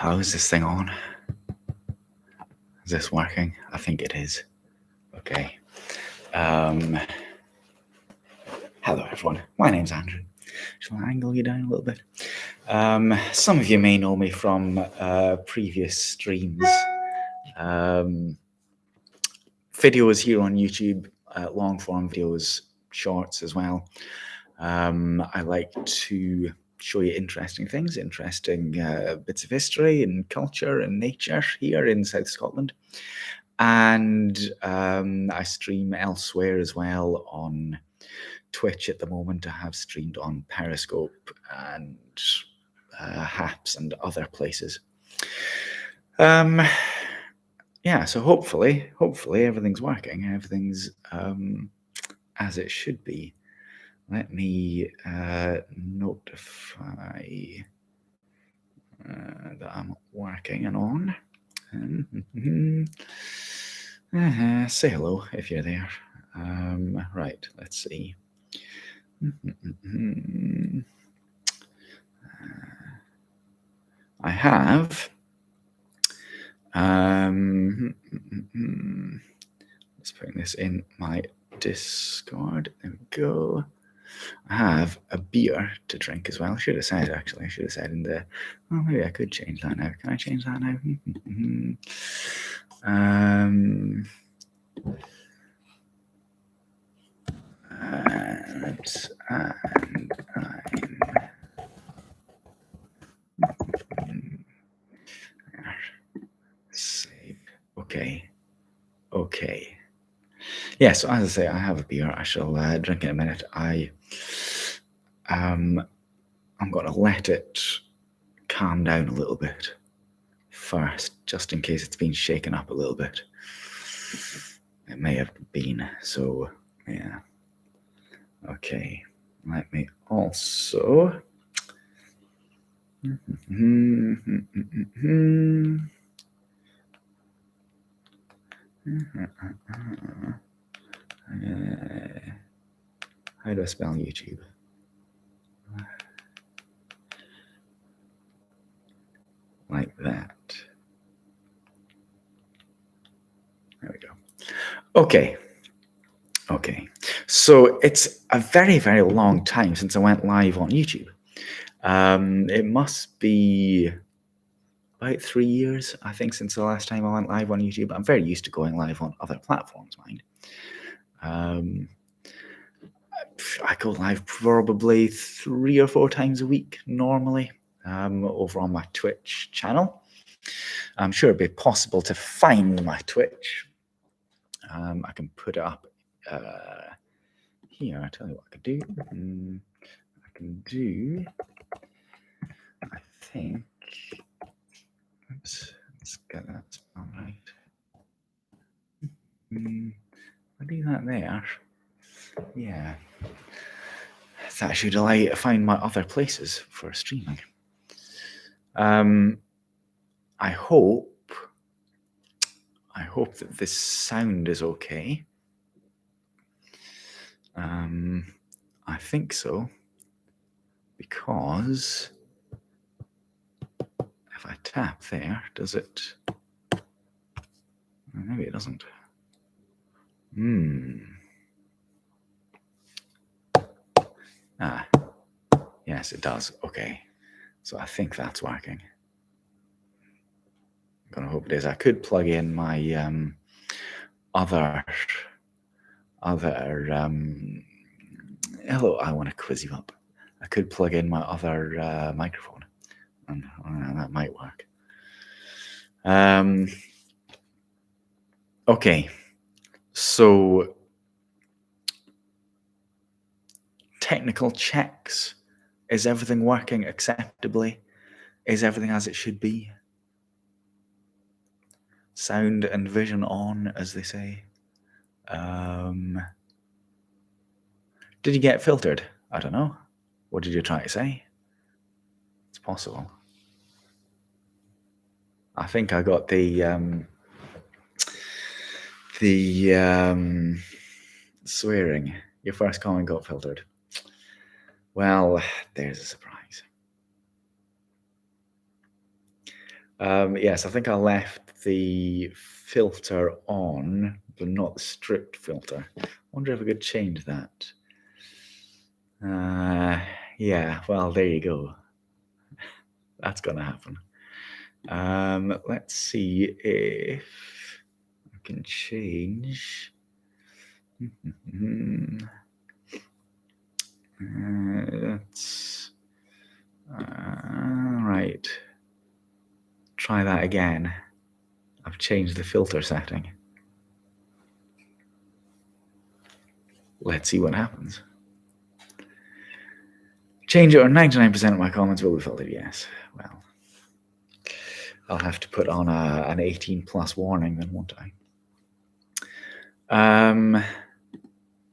How is this thing on? Is this working? I think it is. Okay. Hello, everyone. My name's Andrew. Shall I angle you down a little bit? Some of you may know me from previous streams. Videos here on YouTube, long-form videos, shorts as well. I like to show you interesting things, interesting bits of history and culture and nature here in South Scotland. And I stream elsewhere as well on Twitch at the moment. I have streamed on Periscope and Haps and other places. Yeah, so hopefully everything's working. Everything's as it should be. Let me notify that I'm working and on. Say hello if you're there. Right, let's see. I have. Let's put this in my Discord. There we go. I have a beer to drink as well. I should have said, actually. I should have said in the... Oh, maybe I could change that now. Can I change that now? Save. Okay. Yeah, so as I say, I have a beer. I shall drink in a minute. I'm going to let it calm down a little bit first, just in case it's been shaken up a little bit. It may have been, so yeah. Okay, let me also... how do I spell YouTube? Like that. There we go. Okay. So it's a very, very long time since I went live on YouTube. It must be about 3 years, I think, since the last time I went live on YouTube. I'm very used to going live on other platforms, mind. I go live probably 3 or 4 times a week normally over on my Twitch channel. I'm sure it'd be possible to find my Twitch. I can put it up here. I'll tell you what I could do. I think, oops, let's get that spelled right. I do that there. Yeah. That should allow you to find my other places for streaming. I hope that this sound is okay. I think so, because if I tap there, does it? Maybe it doesn't. Yes, it does. Okay, so I think that's working. I'm gonna hope it is. I could plug in my other. Hello, I want to quiz you up. I could plug in my other microphone, and that might work. Okay, so technical checks. Is everything working acceptably? Is everything as it should be? Sound and vision on, as they say. Did you get filtered? I don't know. What did you try to say? It's possible. I think I got the swearing. Your first comment got filtered. Well, there's a surprise. Yes, I think I left the filter on, but not the strict filter. Wonder if I could change that. Yeah, well, there you go. That's gonna happen. Let's see if I can change. That's right. Try that again. I've changed the filter setting. Let's see what happens. Change it or 99% of my comments will be filtered, yes. Well, I'll have to put on an 18 plus warning then, won't I?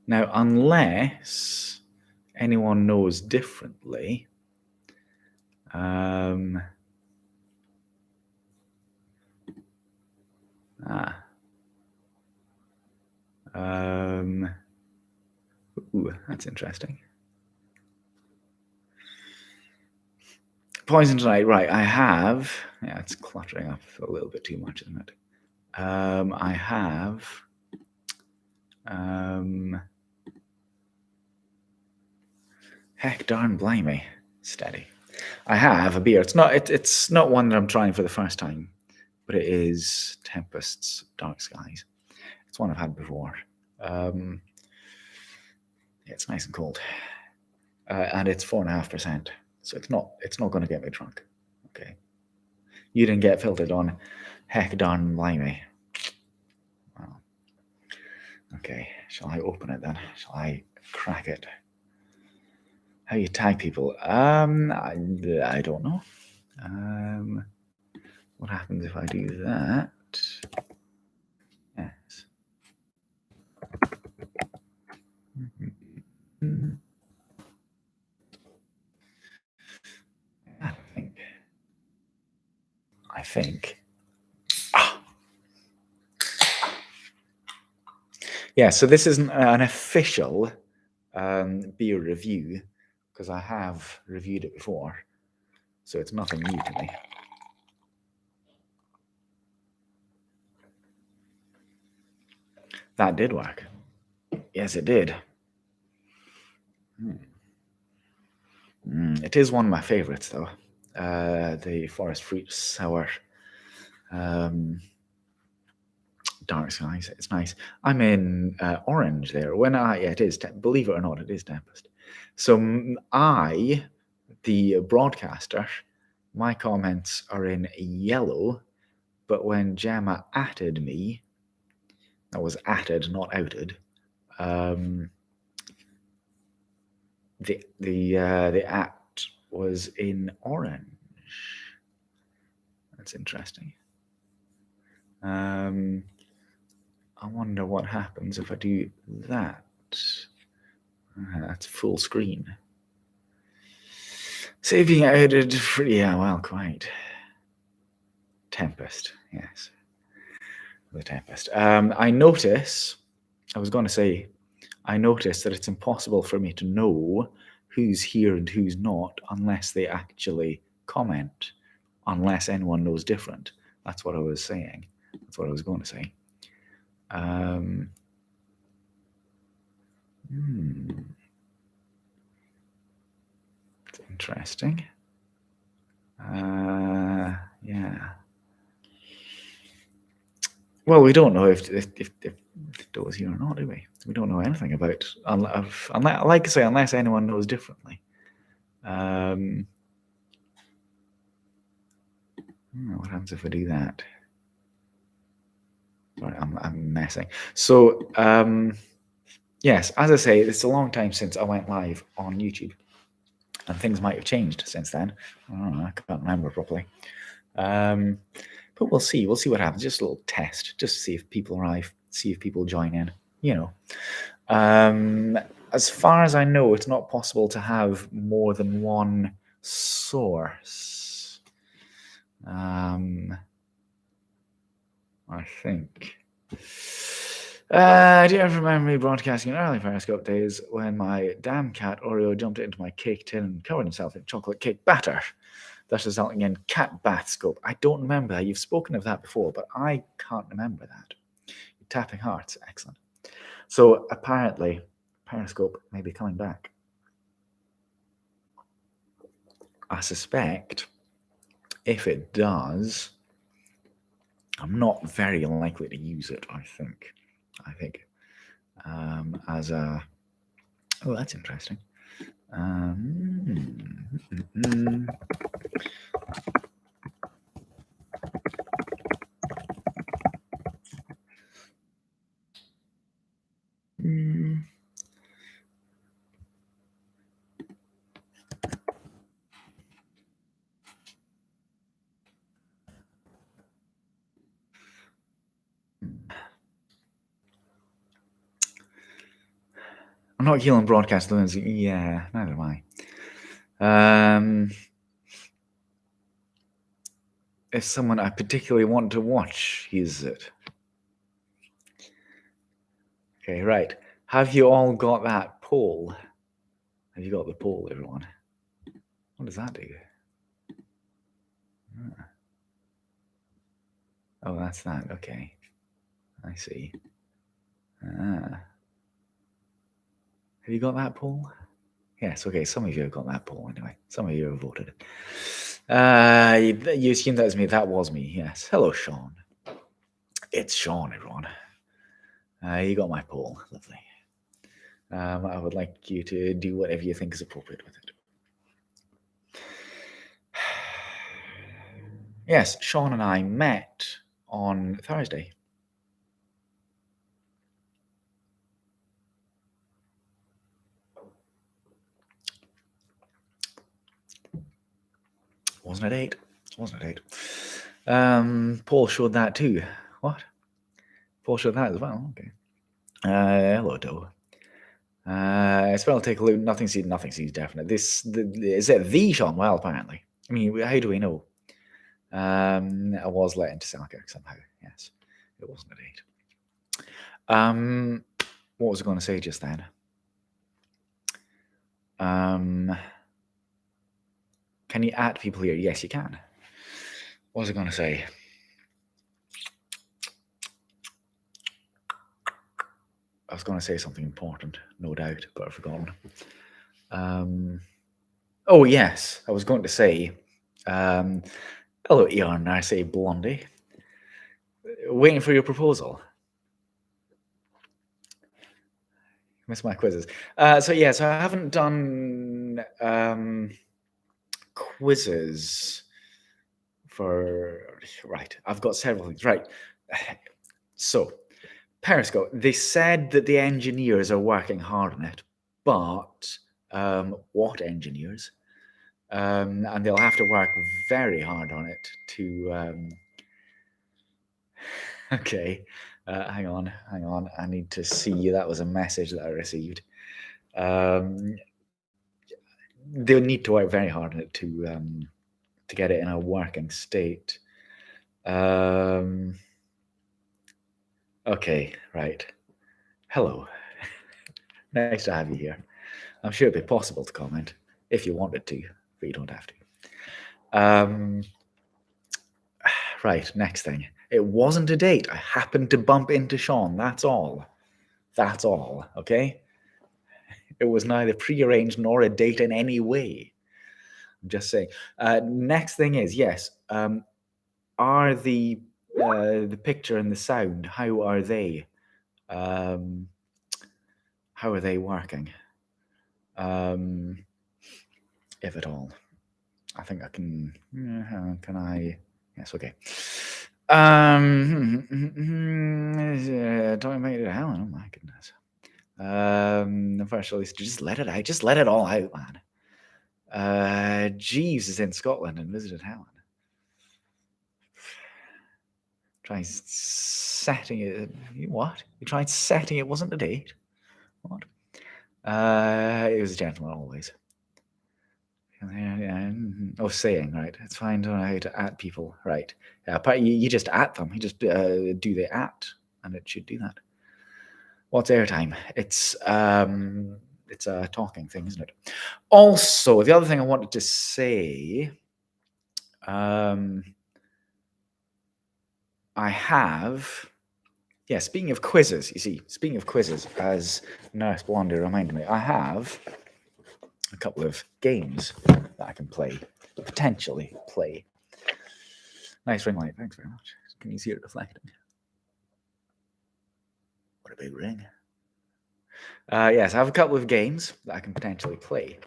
Now, unless anyone knows differently, ooh, that's interesting. Poison tonight, right? I have. Yeah, it's cluttering up a little bit too much, isn't it? I have. Heck darn blimey, steady. I have a beer. It's not one that I'm trying for the first time, but it is Tempest's Dark Skies. It's one I've had before. Yeah, it's nice and cold, and it's 4.5%. So it's not going to get me drunk. Okay, you didn't get filtered on. Heck darn blimey. Well, okay, shall I open it then? Shall I crack it? How you tag people? I don't know. What happens if I do that? Yes. I think. Yeah, so this isn't an official beer review because I have reviewed it before, so it's nothing new to me. That did work. Yes, it did. It is one of my favorites, though. The Forest Fruit Sour Dark Skies. It's nice. I'm in orange there. Yeah, it is. Believe it or not, it is Tempest. So the broadcaster, my comments are in yellow, but when Gemma atted me, that was atted, not outed. The at was in orange. That's interesting. I wonder what happens if I do that. That's full screen. Save being outed. Yeah, well, quite. Tempest, yes. The Tempest. I notice that it's impossible for me to know who's here and who's not unless they actually comment, unless anyone knows different. That's what I was saying. That's what I was going to say. It's interesting. Yeah. Well, we don't know if Doe's here or not, do we? We don't know anything about, like I say, unless anyone knows differently. What happens if I do that? Sorry, I'm messing. So, yes, as I say, it's a long time since I went live on YouTube, and things might have changed since then. I don't know, I can't remember properly. But we'll see. We'll see what happens. Just a little test, just to see if people arrive, see if people join in. As far as I know, it's not possible to have more than one source. I think. Do you ever remember me broadcasting in early Periscope days when my damn cat Oreo jumped into my cake tin and covered himself in chocolate cake batter? thus resulting in cat bath scope. I don't remember that. You've spoken of that before, but I can't remember that. Tapping hearts, excellent. So apparently, Periscope may be coming back. I suspect if it does, I'm not very likely to use it. I think, as a oh, that's interesting. I'm not keen on broadcast loans. Yeah, neither am I. If someone I particularly want to watch uses it. Okay, right. Have you all got that poll? Have you got the poll, everyone? What does that do? Oh, that's that. Okay. I see. Have you got that poll? Yes, okay. Some of you have got that poll anyway. Some of you have voted. You assumed that was me. That was me, yes. Hello, Sean. It's Sean, everyone. You got my poll. Lovely. I would like you to do whatever you think is appropriate with it. Yes, Sean and I met on Thursday. Wasn't a date. Wasn't a date. Paul showed that too. What? Paul showed that as well. Okay. Hello, Doe. Spell take a look. Nothing seems definite. Is it the Sean? Well, apparently. I mean, how do we know? I was let into Selkirk somehow. Yes, it wasn't a date. What was I going to say just then? Can you add people here? Yes, you can. What was I going to say? I was going to say something important, no doubt, but I've forgotten. Oh, yes, I was going to say, hello, Eon, I say Blondie. Waiting for your proposal. Miss my quizzes. So I haven't done quizzes for... Right, I've got several things. Right, so... Periscope, they said that the engineers are working hard on it, but what engineers? And they'll have to work very hard on it to... Okay, hang on. I need to see. That was a message that I received. They'll need to work very hard on it to get it in a working state. Okay, right. Hello. Nice to have you here. I'm sure it'd be possible to comment if you wanted to, but you don't have to. Right, next thing. It wasn't a date. I happened to bump into Sean. That's all. That's all, okay? It was neither prearranged nor a date in any way. I'm just saying. Next thing is, yes, are the picture and the sound, how are they? How are they working? If at all. I think I can... Can I... Yes, okay. Talking about it, Helen. Oh my goodness. First, at least just let it out. Just let it all out, man. Jeeves is in Scotland and visited Helen. Try setting it. What? You tried setting it? Wasn't a date. What? It was a gentleman always. Oh, saying, right. It's fine to know how to at people, right. You just at them. You just do the at, and it should do that. What's airtime? It's a talking thing, isn't it? Also, the other thing I wanted to say I have, yeah, speaking of quizzes, you see, speaking of quizzes, as Nurse Blondie reminded me, I have a couple of games that I can play, potentially play. Nice ring light, thanks very much. Can you see it reflecting? What a big ring. Yes, I have a couple of games that I can potentially play.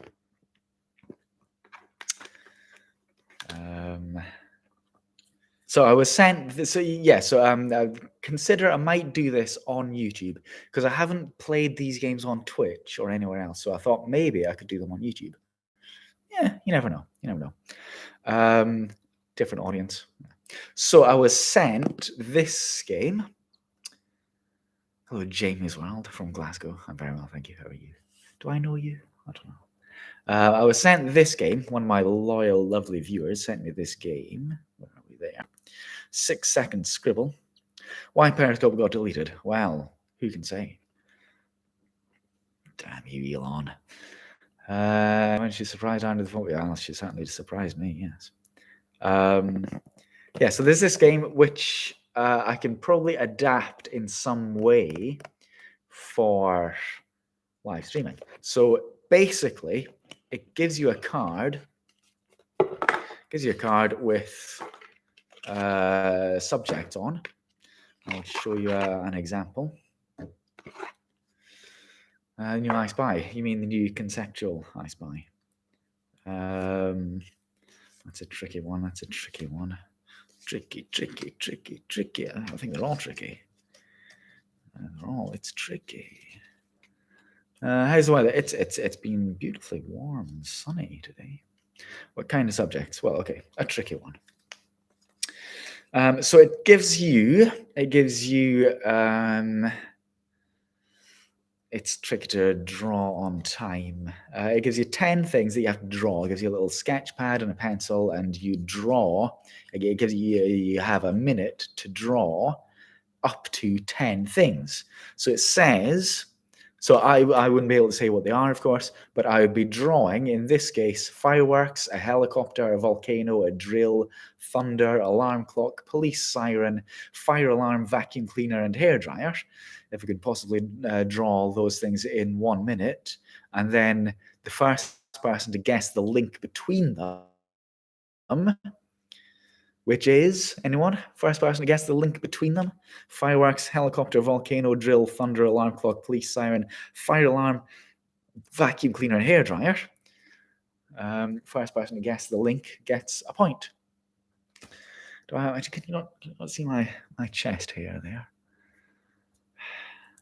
So I was sent. Consider I might do this on YouTube because I haven't played these games on Twitch or anywhere else. So I thought maybe I could do them on YouTube. Yeah, you never know. You never know. Different audience. So I was sent this game. Hello, Jamie's World from Glasgow. I'm very well, thank you. How are you? Do I know you? I don't know. I was sent this game. One of my loyal, lovely viewers sent me this game. Where are we there? 6 Second Scribble. Why Periscope got deleted? Well, who can say? Damn you, Elon. When she surprised Andy the phone, well, she certainly surprised me, yes. Yeah, so there's this game which I can probably adapt in some way for live streaming. So basically, it gives you a card. Gives you a card with subject on. I'll show you an example. New I Spy. You mean the new conceptual I Spy? That's a tricky one. That's a tricky one. Tricky. I think they're all tricky. It's tricky. How's the weather? It's been beautifully warm and sunny today. What kind of subjects? Well, okay, a tricky one. So it gives you. It's tricky to draw on time. It gives you 10 things that you have to draw. It gives you a little sketch pad and a pencil, and you draw. It gives you have a minute to draw up to 10 things. So it says. So I wouldn't be able to say what they are, of course, but I would be drawing, in this case, fireworks, a helicopter, a volcano, a drill, thunder, alarm clock, police siren, fire alarm, vacuum cleaner, and hairdryer. If we could possibly draw all those things in 1 minute, and then the first person to guess the link between them, which is, anyone? First person to guess the link between them? Fireworks, helicopter, volcano, drill, thunder, alarm clock, police siren, fire alarm, vacuum cleaner, and hairdryer. First person to guess the link gets a point. Can you not see my chest hair there?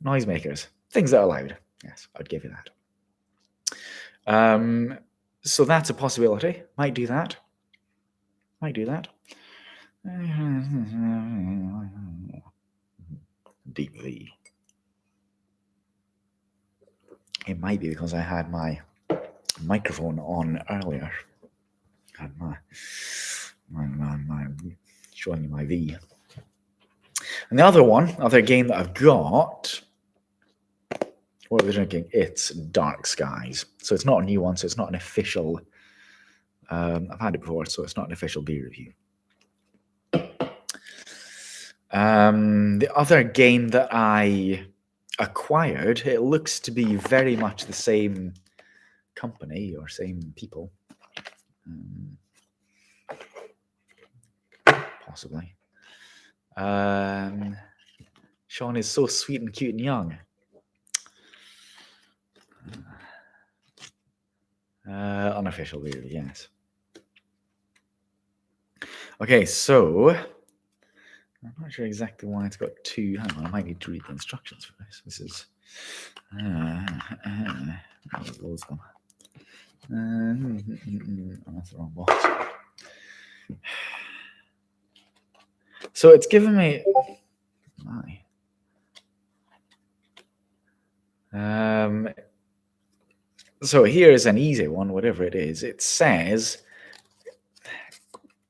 Noisemakers. Things that are loud. Yes, I'd give you that. So that's a possibility. Might do that. Deep V. It might be because I had my microphone on earlier. Had my showing you my V. And the other game that I've got. What are we drinking? It's Dark Skies. So it's not a new one. So it's not an official. I've had it before, so it's not an official beer review. The other game that I acquired, it looks to be very much the same company or same people. Possibly. Sean is so sweet and cute and young. Unofficial beer, yes. Okay, so I'm not sure exactly why it's got two. Hang on, I might need to read the instructions for this. This is close them. That's the wrong box. So it's given me. So here's an easy one, whatever it is. It says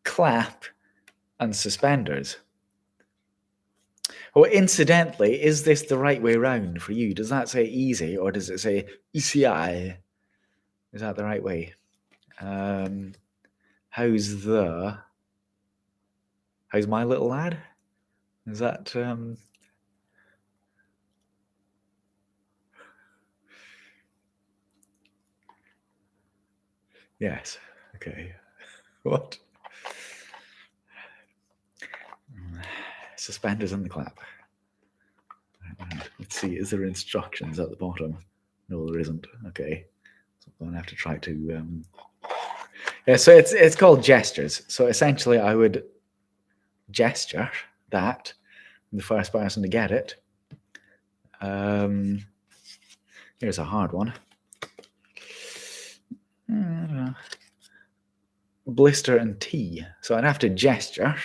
clap and suspenders. Oh, incidentally, is this the right way round for you? Does that say easy or does it say ECI? Is that the right way? How's the How's my little lad? Is that yes. Okay. What? Suspenders in the clap. Let's see, is there instructions at the bottom? No, there isn't. Okay. So I'm going to have to try to yeah, so it's called gestures. So essentially I would gesture that, the first person to get it. Here's a hard one. Blister and tea. So I'd have to gesture.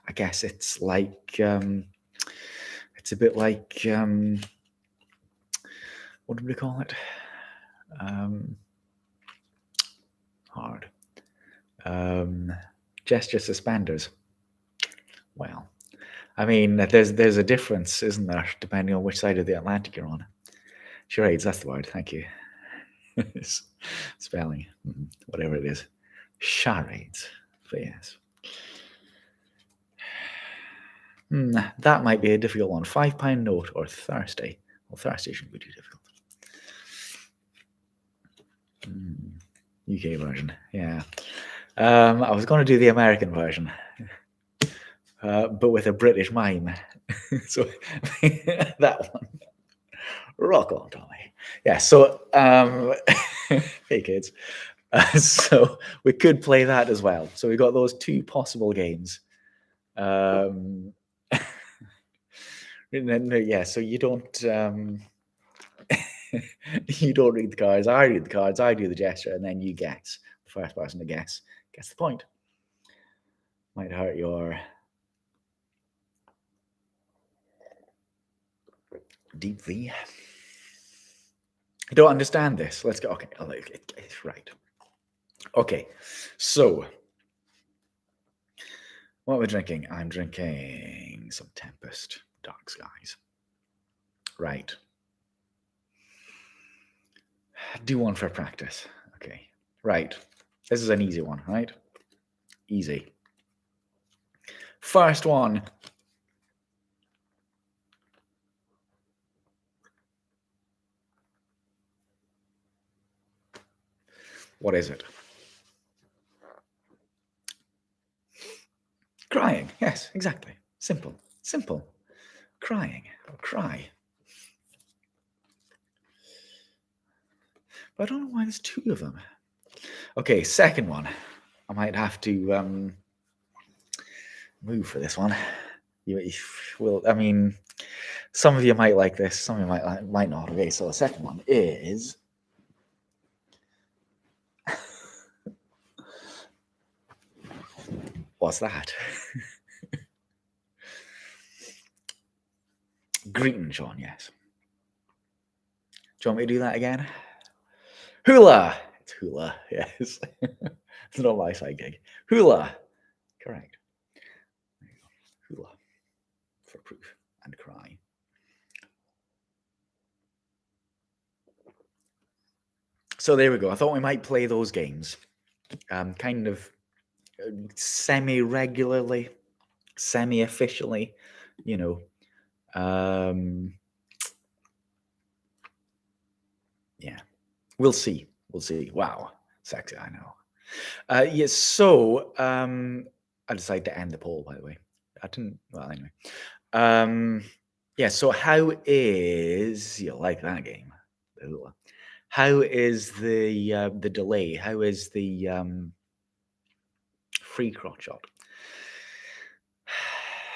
I guess it's like it's a bit like what do we call it? Hard. Gesture suspenders. Well, I mean, there's a difference, isn't there, depending on which side of the Atlantic you're on. Charades, that's the word. Thank you. Spelling, whatever it is. Charades. But yes. That might be a difficult one. £5 note or thirsty. Well, thirsty shouldn't be too difficult. UK version, yeah. I was going to do the American version, but with a British mime. So that one. Rock on, Tommy. Yeah, so hey kids. So we could play that as well. So we got those two possible games. Yeah, so you don't you don't read the cards. I read the cards. I do the gesture, and then you guess. The first person to guess gets the point. Might hurt your deep V. I don't understand this. Let's go. Okay, right. Okay, so what are we drinking? I'm drinking some Tempest Dark Skies. Right. Do one for practice. Okay. Right. This is an easy one, right? Easy. First one. What is it? Crying. Yes, exactly. Simple. Simple. Crying. Or cry. But I don't know why there's two of them. Okay, second one. I might have to move for this one. You will. I mean, some of you might like this. Some of you might not. Okay, so the second one is what's that? Greeting, Sean. Yes. Do you want me to do that again? Hula. It's hula. Yes. It's not my side gig. Hula. Correct. There you go. Hula. For proof and cry. So there we go. I thought we might play those games, kind of semi-regularly, semi-officially, you know. Yeah, we'll see. We'll see. Wow, sexy. I know. Yes. So I decided to end the poll. By the way, I didn't. Well, anyway. Yeah. So how is you like that game? How is the delay? How is the free crotch shot?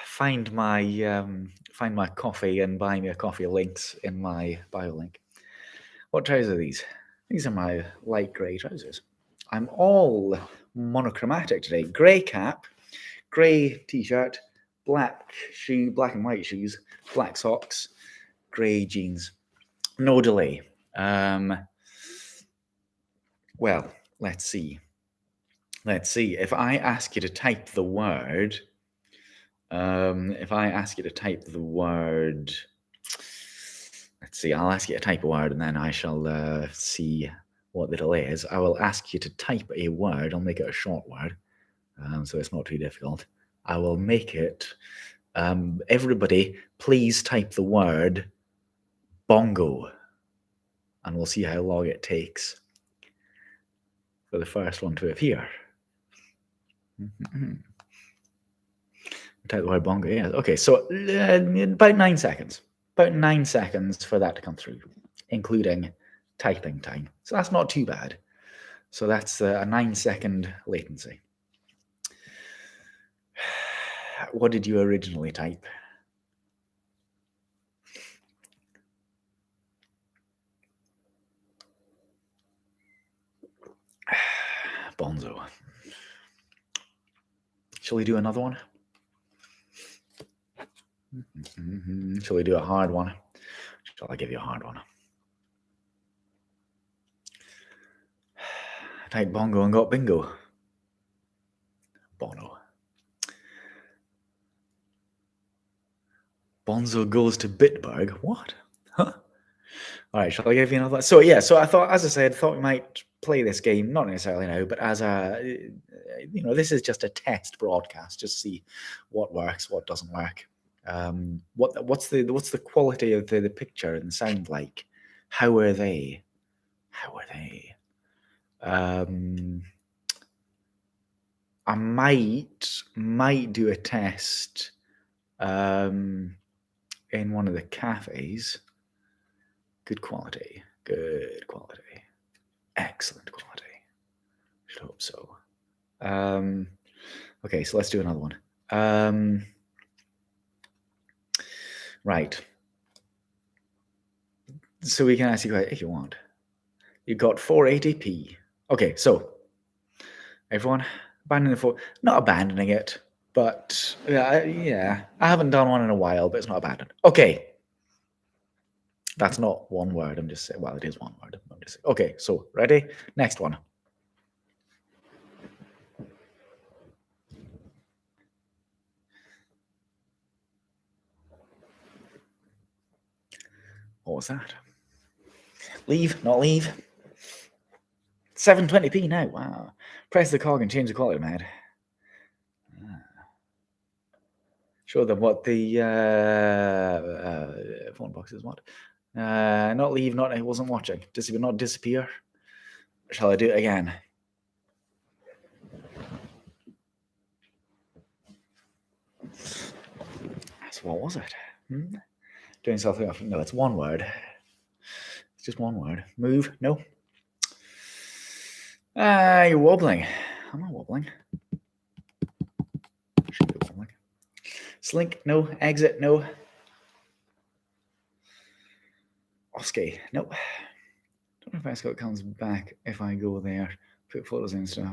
Find my coffee and buy me a coffee links in my bio link. What trousers are these? These are my light grey trousers. I'm all monochromatic today. Grey cap, grey t-shirt, black and white shoes, black socks, grey jeans. No delay. Well, let's see. Let's see. If I ask you to type the word, let's see. I'll ask you to type a word, and then I shall see what the delay is. I will ask you to type a word. I'll make it a short word, so it's not too difficult. I will make it. Everybody, please type the word bongo, and we'll see how long it takes for the first one to appear. Type the word bongo, yeah. Okay, so about 9 seconds. About 9 seconds for that to come through, including typing time. So that's not too bad. So that's a 9-second latency. What did you originally type? Bonzo. Shall we do another one? Shall we do a hard one? Shall I give you a hard one? Type bongo and got bingo. Bono. Bonzo goes to Bitburg. What? Huh? All right, shall I give you another? So yeah, so I thought, as I said, thought we might play this game, not necessarily now, but as a, this is just a test broadcast, just see what works, what doesn't work. What's the quality of the picture and sound like? How are they? I might do a test in one of the cafes. Good quality, excellent quality. Should hope so. Okay, so let's do another one. Right. So we can ask you if you want. You got 480p. Okay, so everyone abandoning the phone. Not abandoning it, but yeah. I haven't done one in a while, but it's not abandoned. Okay. That's not one word. I'm just saying. Well, it is one word. I'm just saying. Okay, so ready? Next one. What was that? Leave, not leave. 720p now. Wow. Press the cog and change the quality, man. Show them what the phone boxes want. Not leave, not I wasn't watching. Disappear, not disappear. Shall I do it again? So what was it? Doing something off. No, it's one word. It's just one word. Move. No. You're wobbling. I'm not wobbling. Should be wobbling. Slink. No. Exit. No. Oski. No. Don't know if Escort comes back if I go there. Put photos in and stuff.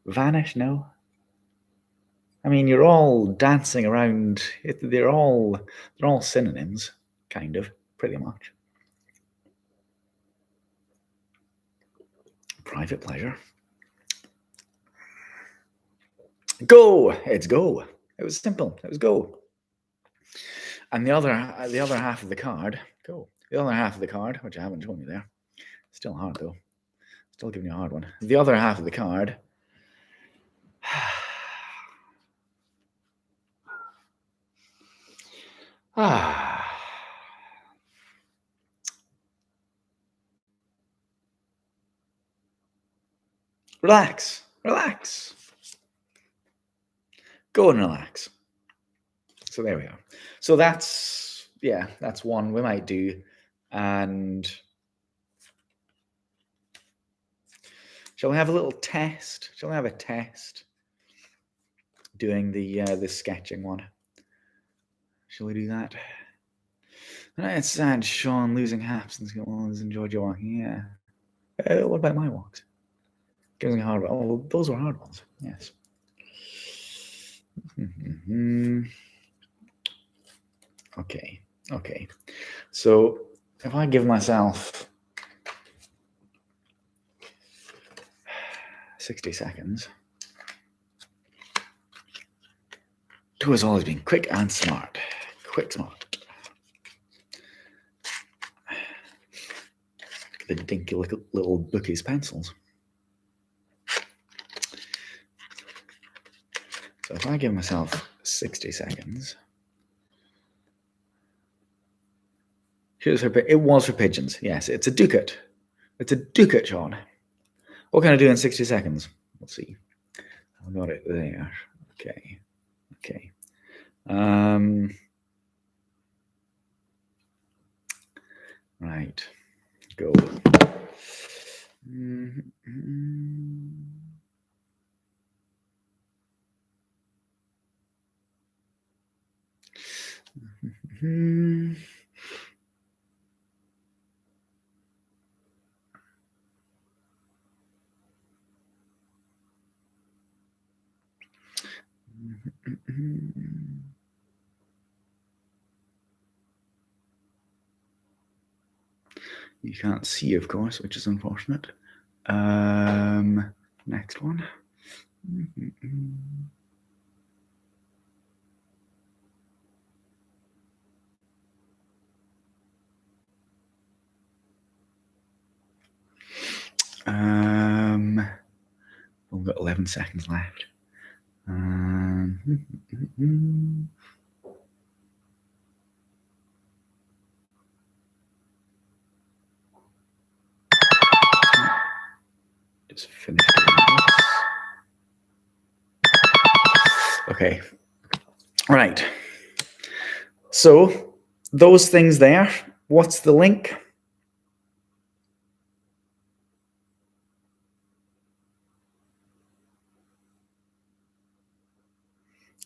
Vanish. No. I mean, you're all dancing around. They're all synonyms, kind of, pretty much. Private pleasure. Go. It's go. It was simple. It was go. And the other half of the card, go. The other half of the card, which I haven't shown you there, still hard though. Still giving you a hard one. The other half of the card. Relax. Relax. Go and relax. So there we are. So that's one we might do. And shall we have a little test? Shall we have a test doing the sketching one? Shall we do that? It's sad, Sean losing haps and skills. Enjoyed your walking. Yeah. What about my walks? Giving a hard one. Oh, those were hard ones. Yes. Okay. So if I give myself 60 seconds, Tu has always been quick and smart. Quick, smart. The dinky little bookies pencils. So if I give myself 60 seconds, it was for pigeons. Yes, it's a ducat. It's a ducat, Sean. What can I do in 60 seconds? We'll see. I've got it there. Okay. Okay. Right. Go. You can't see, of course, which is unfortunate. Next one. We've got 11 seconds left. Just finish doing this. Okay. Right. So those things there, what's the link?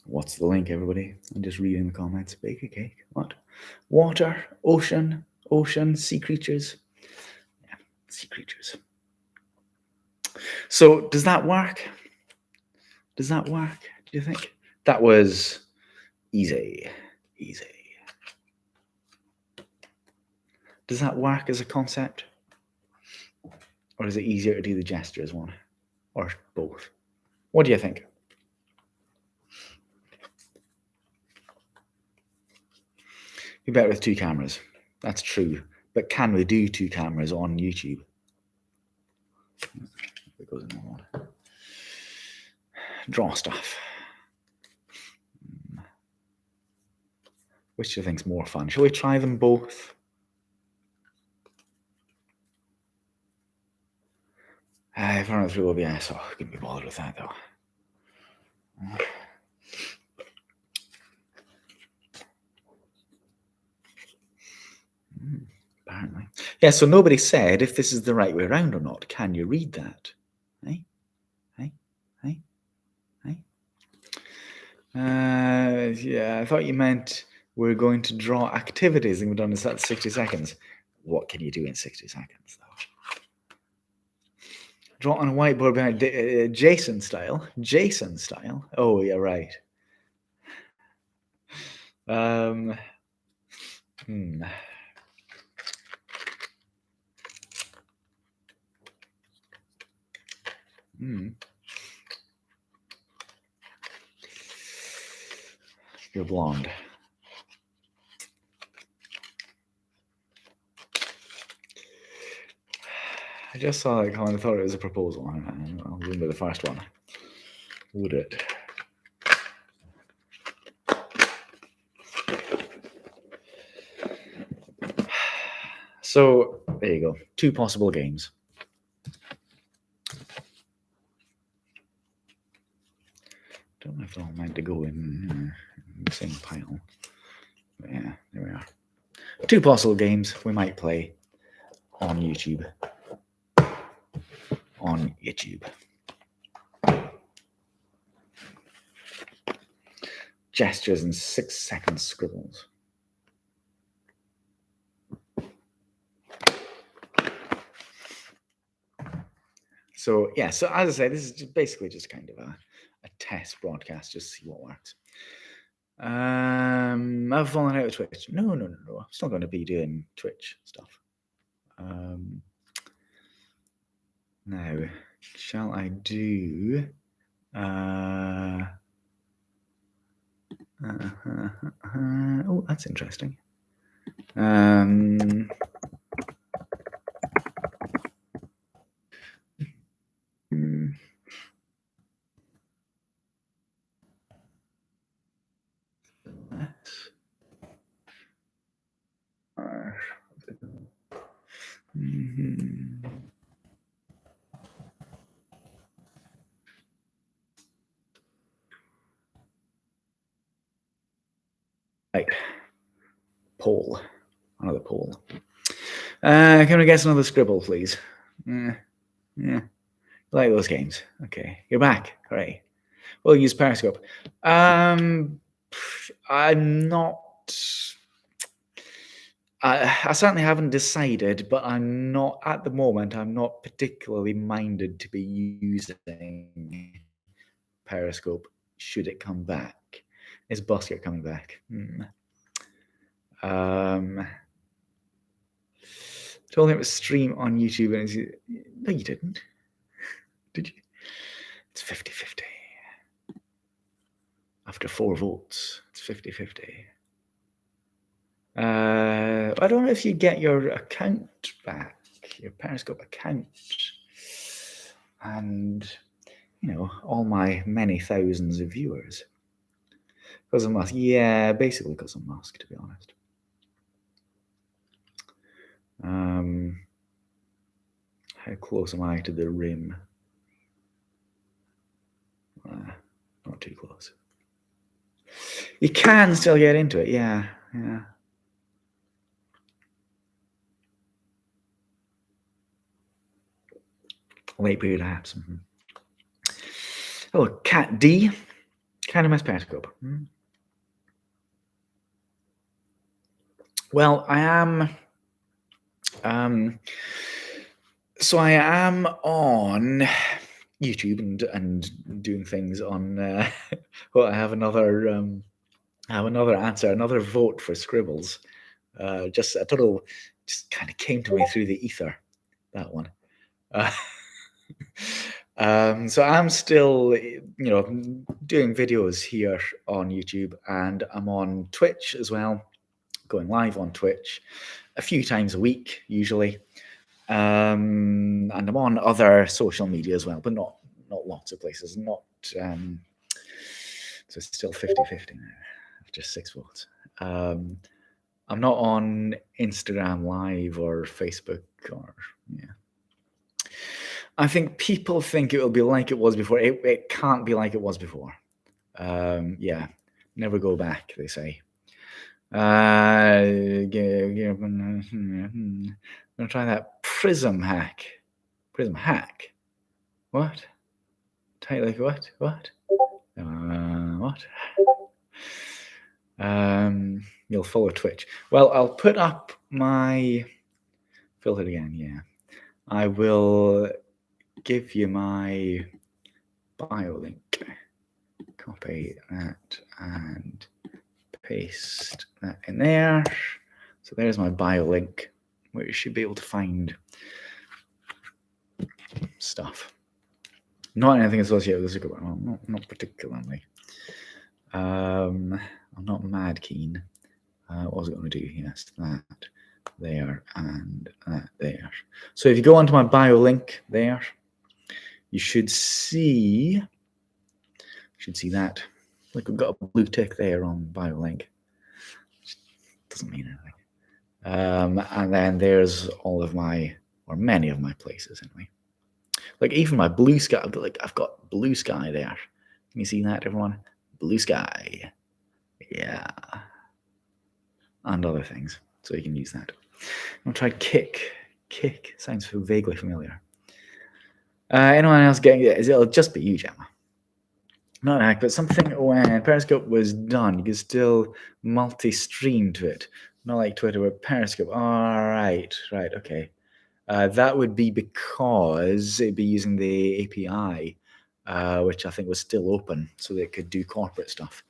What's the link, everybody? I'm just reading the comments. Bake a cake. What? Water, ocean, sea creatures. Yeah, sea creatures. So does that work? Does that work? Do you think? That was easy. Easy. Does that work as a concept? Or is it easier to do the gestures one? Or both? What do you think? Be better with two cameras. That's true. But can we do two cameras on YouTube? It goes in one. Draw stuff. Which do you think's more fun? Shall we try them both? If I run through OBS, I couldn't be bothered with that though. Apparently. Yeah, so nobody said if this is the right way around or not. Can you read that? Hey? Hey? Hey? Hey? Yeah, I thought you meant we're going to draw activities and we're done in 60 seconds. What can you do in 60 seconds, though? Draw on a whiteboard behind Jason style. Jason style. Oh, yeah, right. You're blonde. I just saw that comment. I thought it was a proposal. I'll remember the first one. Would it? So there you go. Two possible games. Don't know if they're all meant to go in the same pile. But yeah, there we are. Two possible games we might play on YouTube. On YouTube. Gestures and 6-second scribbles. So yeah, so as I say, this is just basically just kind of a test broadcast, just to see what works. I've fallen out of Twitch. No. I'm still going to be doing Twitch stuff. Now, shall I do? Oh, that's interesting. Right. Poll. Another poll. Can we guess another scribble, please? Yeah. Like those games. Okay. You're back. Hooray. We'll use Periscope. I'm not. I certainly haven't decided, but I'm not at the moment. I'm not particularly minded to be using Periscope. Should it come back? Is Busker coming back? Told him to stream on YouTube, and no, you didn't. Did you? It's 50-50. After 4 votes, it's 50-50. I don't know if you get your account back, your Periscope account, and all my many thousands of viewers. Because of Musk, yeah, basically because of Musk, to be honest. How close am I to the rim? Not too close. You can still get into it, yeah. Late period apps. Oh, Cat D. Kind of my Periscope. Well, I am. So I am on YouTube and doing things on. Well, I have another answer, another vote for Scribbles. Just I don't know, just kind of came to me through the ether. That one. So I'm still, doing videos here on YouTube, and I'm on Twitch as well, going live on Twitch a few times a week usually, and I'm on other social media as well, but not lots of places. Not so it's still 50-50 now after 6 votes. I'm not on Instagram Live or Facebook or I think people think it will be like it was before. It can't be like it was before. Never go back, they say. I'm gonna try that Prism hack. Prism hack. What? Like what? What? What? You'll follow Twitch. Well, I'll put up my filter again. Yeah, I will give you my bio link. Copy that and paste that in there. So there's my bio link, where you should be able to find stuff. Not anything associated with Zuckerberg. Well, not particularly. I'm not mad keen. What was I going to do? Yes, that there and that there. So if you go onto my bio link there, you should see that. Like we've got a blue tick there on bio link. Doesn't mean anything. And then there's all of my, or many of my places anyway. Like even my blue sky, I've got blue sky there. Can you see that, everyone? Blue sky. Yeah. And other things. So you can use that. I'll try Kick. Kick sounds vaguely familiar. Anyone else getting it? It'll just be you, Gemma. Not a hack, but something when Periscope was done, you could still multi-stream to it. Not like Twitter with Periscope. All right, okay. That would be because it'd be using the API, which I think was still open, so they could do corporate stuff.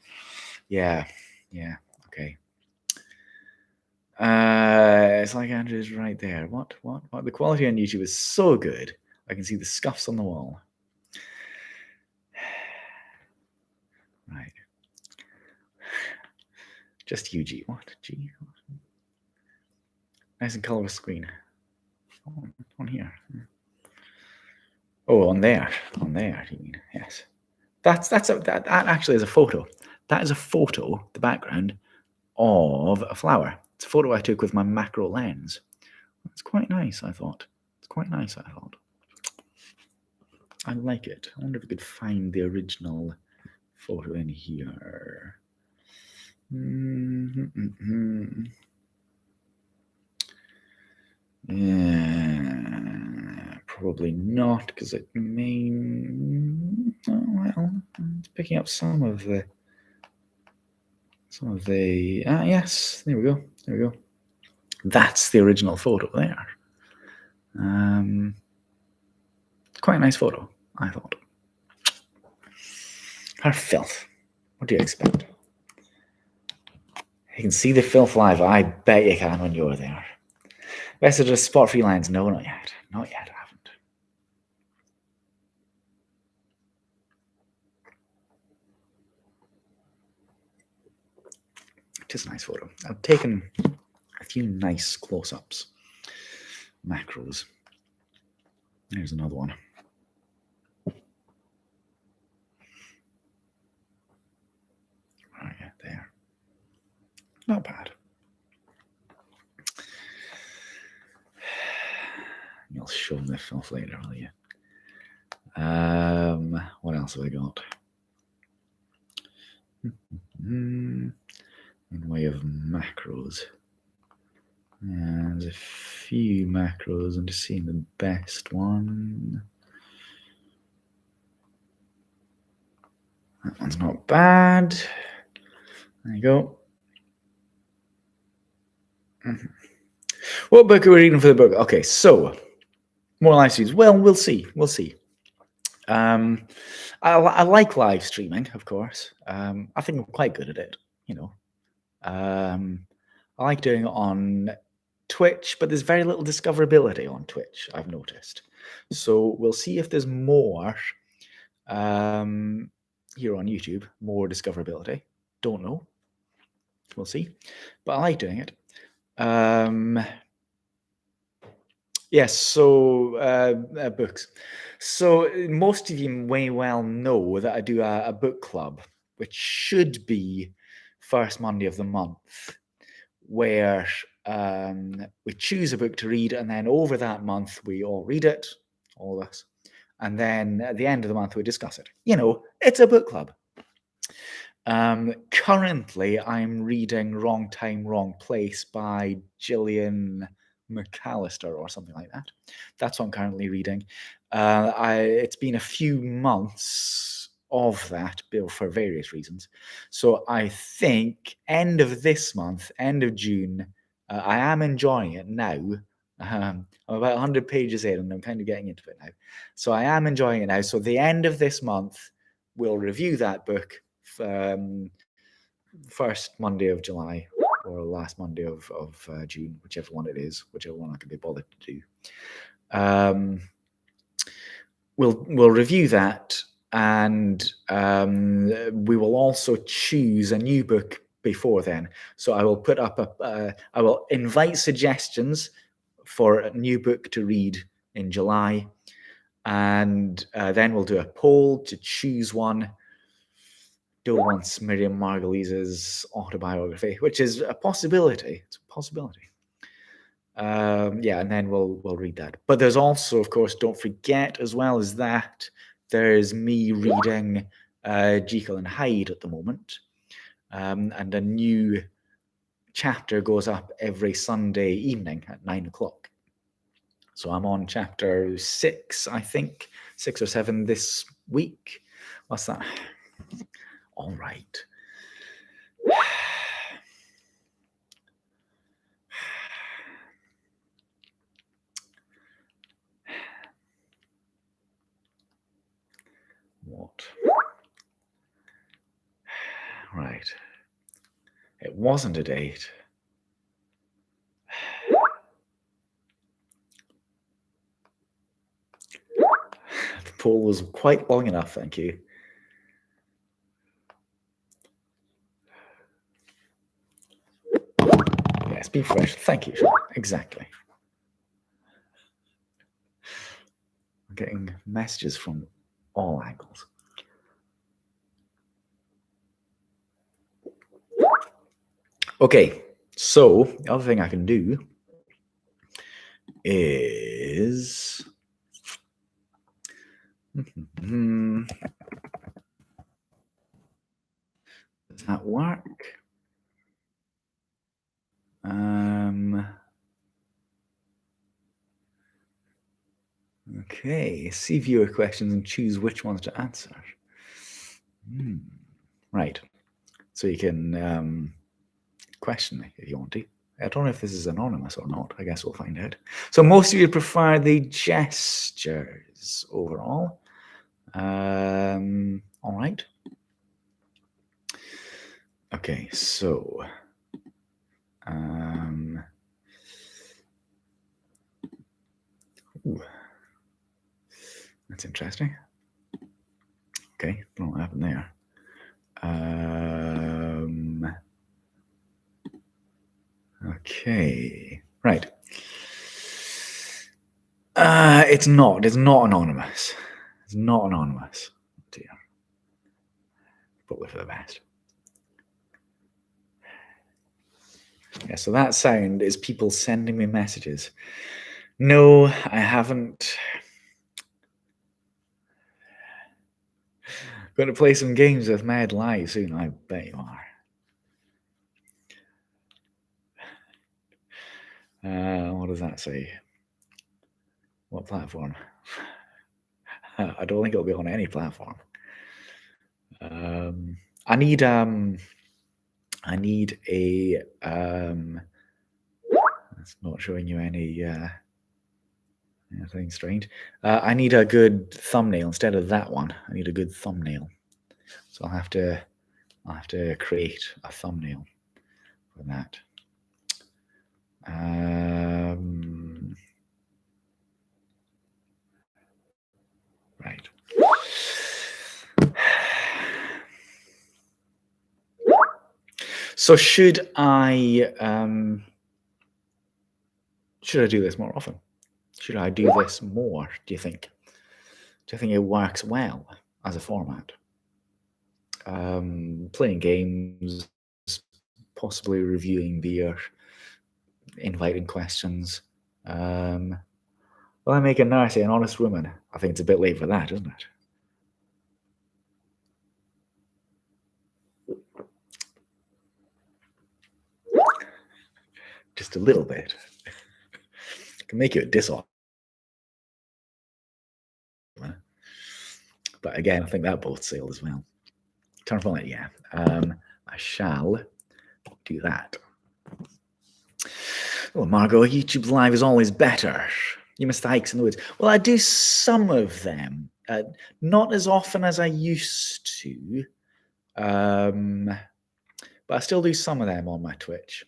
Yeah, okay. It's like Andrew's right there. What? The quality on YouTube is so good. I can see the scuffs on the wall. Right. Just UG. What? G? Nice and colorless screen. On here. Oh, on there. On there, you mean? Yes. That actually is a photo. That is a photo, the background, of a flower. It's a photo I took with my macro lens. It's quite nice, I thought. I like it. I wonder if we could find the original photo in here. Yeah, probably not, because it may. Oh, well, it's picking up some of the. Yes, there we go. There we go. That's the original photo there. Quite a nice photo, I thought. Her filth. What do you expect? You can see the filth live. I bet you can when you're there. Messages, spot free lines. No, not yet. Not yet. I haven't. It is a nice photo. I've taken a few nice close-ups. Macros. There's another one. Right there. Not bad. You'll show them the filth later, will you? What else have I got? In way of macros. There's a few macros. I'm just seeing the best one. That one's not bad. There you go. What book are we reading for the book? Okay, so more live streams. Well, we'll see. We'll see. I like live streaming, of course. I think I'm quite good at it. I like doing it on Twitch, but there's very little discoverability on Twitch, I've noticed. So we'll see if there's more here on YouTube, more discoverability. Don't know. We'll see. But I like doing it. Yes, so books. So most of you may well know that I do a book club, which should be first Monday of the month, where we choose a book to read, and then over that month we all read it, all of us, and then at the end of the month we discuss it. It's a book club. Currently, I'm reading Wrong Time, Wrong Place by Gillian McAllister or something like that. That's what I'm currently reading. It's been a few months of that, for various reasons. So I think end of this month, end of June, I am enjoying it now. I'm about 100 pages in and I'm kind of getting into it now. So I am enjoying it now. So the end of this month, we'll review that book first Monday of July or last Monday of June, whichever one it is, whichever one I can be bothered to do. We'll review that, and we will also choose a new book before then. So I will put up I will invite suggestions for a new book to read in July, and then we'll do a poll to choose one. Dole wants Miriam Margolyes's autobiography, which is a possibility. It's a possibility. And then we'll read that. But there's also, of course, don't forget, as well as that, there's me reading Jekyll and Hyde at the moment. And a new chapter goes up every Sunday evening at 9:00. So I'm on chapter 6, I think, 6 or 7 this week. What's that? All right. What? Right. It wasn't a date. The poll was quite long enough, thank you. Yes, be fresh. Thank you. Exactly. I'm getting messages from all angles. Okay, so the other thing I can do is does that work? Okay, see viewer questions and choose which ones to answer. Right. So you can question me if you want to. I don't know if this is anonymous or not. I guess we'll find out. So most of you prefer the gestures overall. All right. Okay, so ooh, that's interesting. Okay, don't know what happened there. Okay, right. It's not. It's not anonymous. It's not anonymous. Oh dear. Probably for the best. Yeah, so that sound is people sending me messages. No, I haven't. Going to play some games with Mad Live soon, I bet you are. What does that say? What platform? I don't think it'll be on any platform. I need a it's not showing you any anything strange. I need a good thumbnail instead of that one. I need a good thumbnail. So I'll have to create a thumbnail for that. Right. So should I do this more often? Should I do this more, do you think? Do you think it works well as a format? Playing games, possibly reviewing beer, inviting questions. Will I make a Narcy an honest woman? I think it's a bit late for that, isn't it? Just a little bit. I can make you a dishonest. But again, I think that both sailed as well. Turn off light, yeah. I shall do that. Well, Margot, YouTube Live is always better. You missed the hikes in the woods. Well, I do some of them, not as often as I used to, but I still do some of them on my Twitch.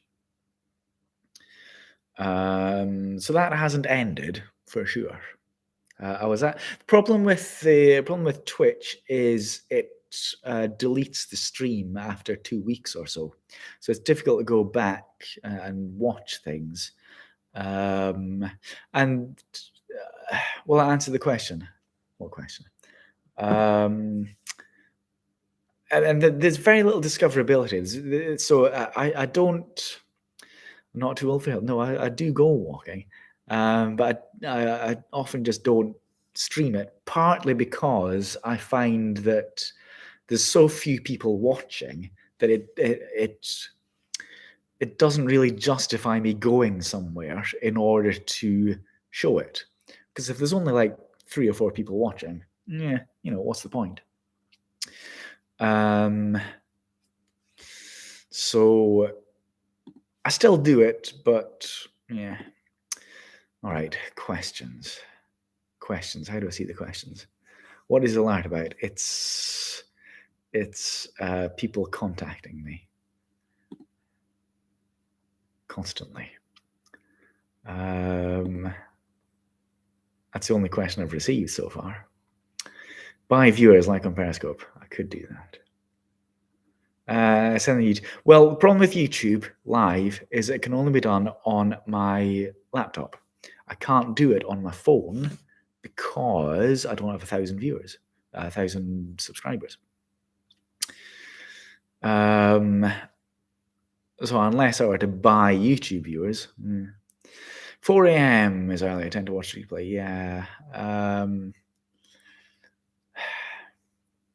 So that hasn't ended for sure. The problem with Twitch is it deletes the stream after 2 weeks or so it's difficult to go back and watch things. Will I answer the question? What question? And there's very little discoverability. So I don't. I'm not too old for help. No, I do go walking, but I often just don't stream it. Partly because I find that there's so few people watching that it doesn't really justify me going somewhere in order to show it. Because if there's only like 3 or 4 people watching, yeah, what's the point? So I still do it, but yeah. All right, questions. How do I see the questions? What is alert about? It's people contacting me constantly. That's the only question I've received so far. Buy viewers like on Periscope. I could do that. Send the YouTube. Well, the problem with YouTube Live is it can only be done on my laptop. I can't do it on my phone because I don't have 1,000 viewers, 1,000 subscribers. So unless I were to buy YouTube viewers, 4 a.m. is early. I tend to watch replay. Yeah.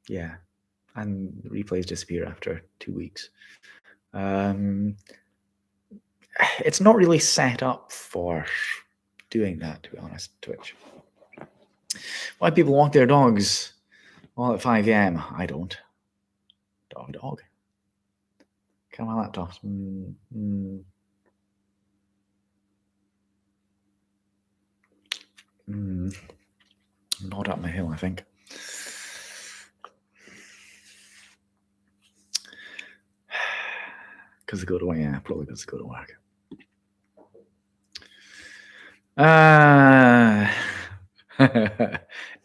Yeah. And replays disappear after 2 weeks. It's not really set up for doing that, to be honest, Twitch. Why people walk their dogs all at 5 a.m. I don't. Dog. Come on, my laptop. Not up my hill, I think. Because I go to work. Yeah, probably because I go to work.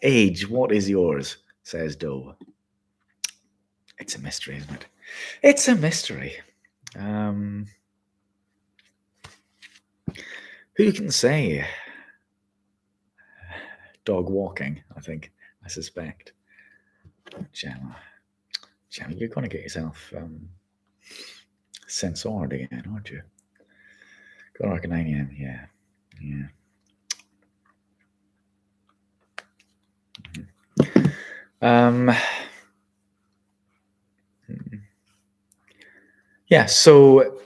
Age, what is yours? Says Doe. It's a mystery, isn't it? It's a mystery. Who can say? Dog walking, I think. I suspect. Gemma, you're going to get yourself censored again, aren't you? Go to work at 9 a.m. Yeah. Yeah, so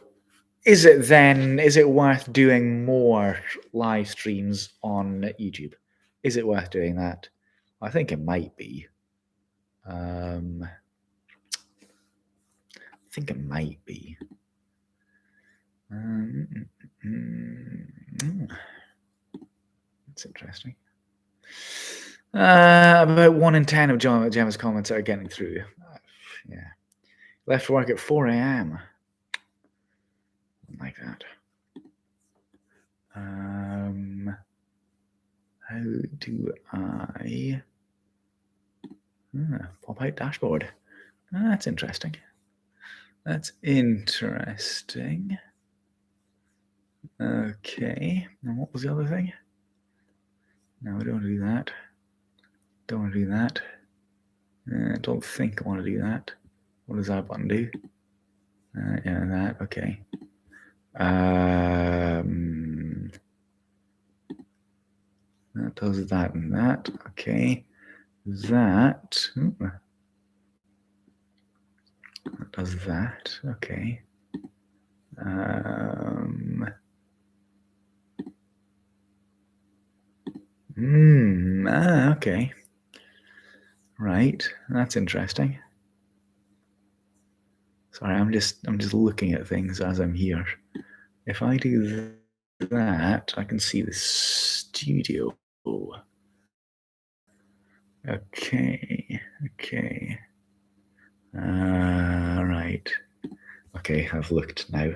is it worth doing more live streams on YouTube? Is it worth doing that? I think it might be. I think it might be. That's interesting. About 1 in 10 of Gemma's comments are getting through. Yeah. Left work at 4 a.m. Like that. How do I pop out dashboard? That's interesting. Okay. And what was the other thing? No, I don't want to do that. Don't want to do that. I don't think I want to do that. What does that button do? Yeah, that. Okay. That does that and that. Okay. That does that. Okay. Okay. Right. That's interesting. Sorry, I'm just looking at things as I'm here. If I do that, I can see the studio. Okay. Right. Okay, I've looked now.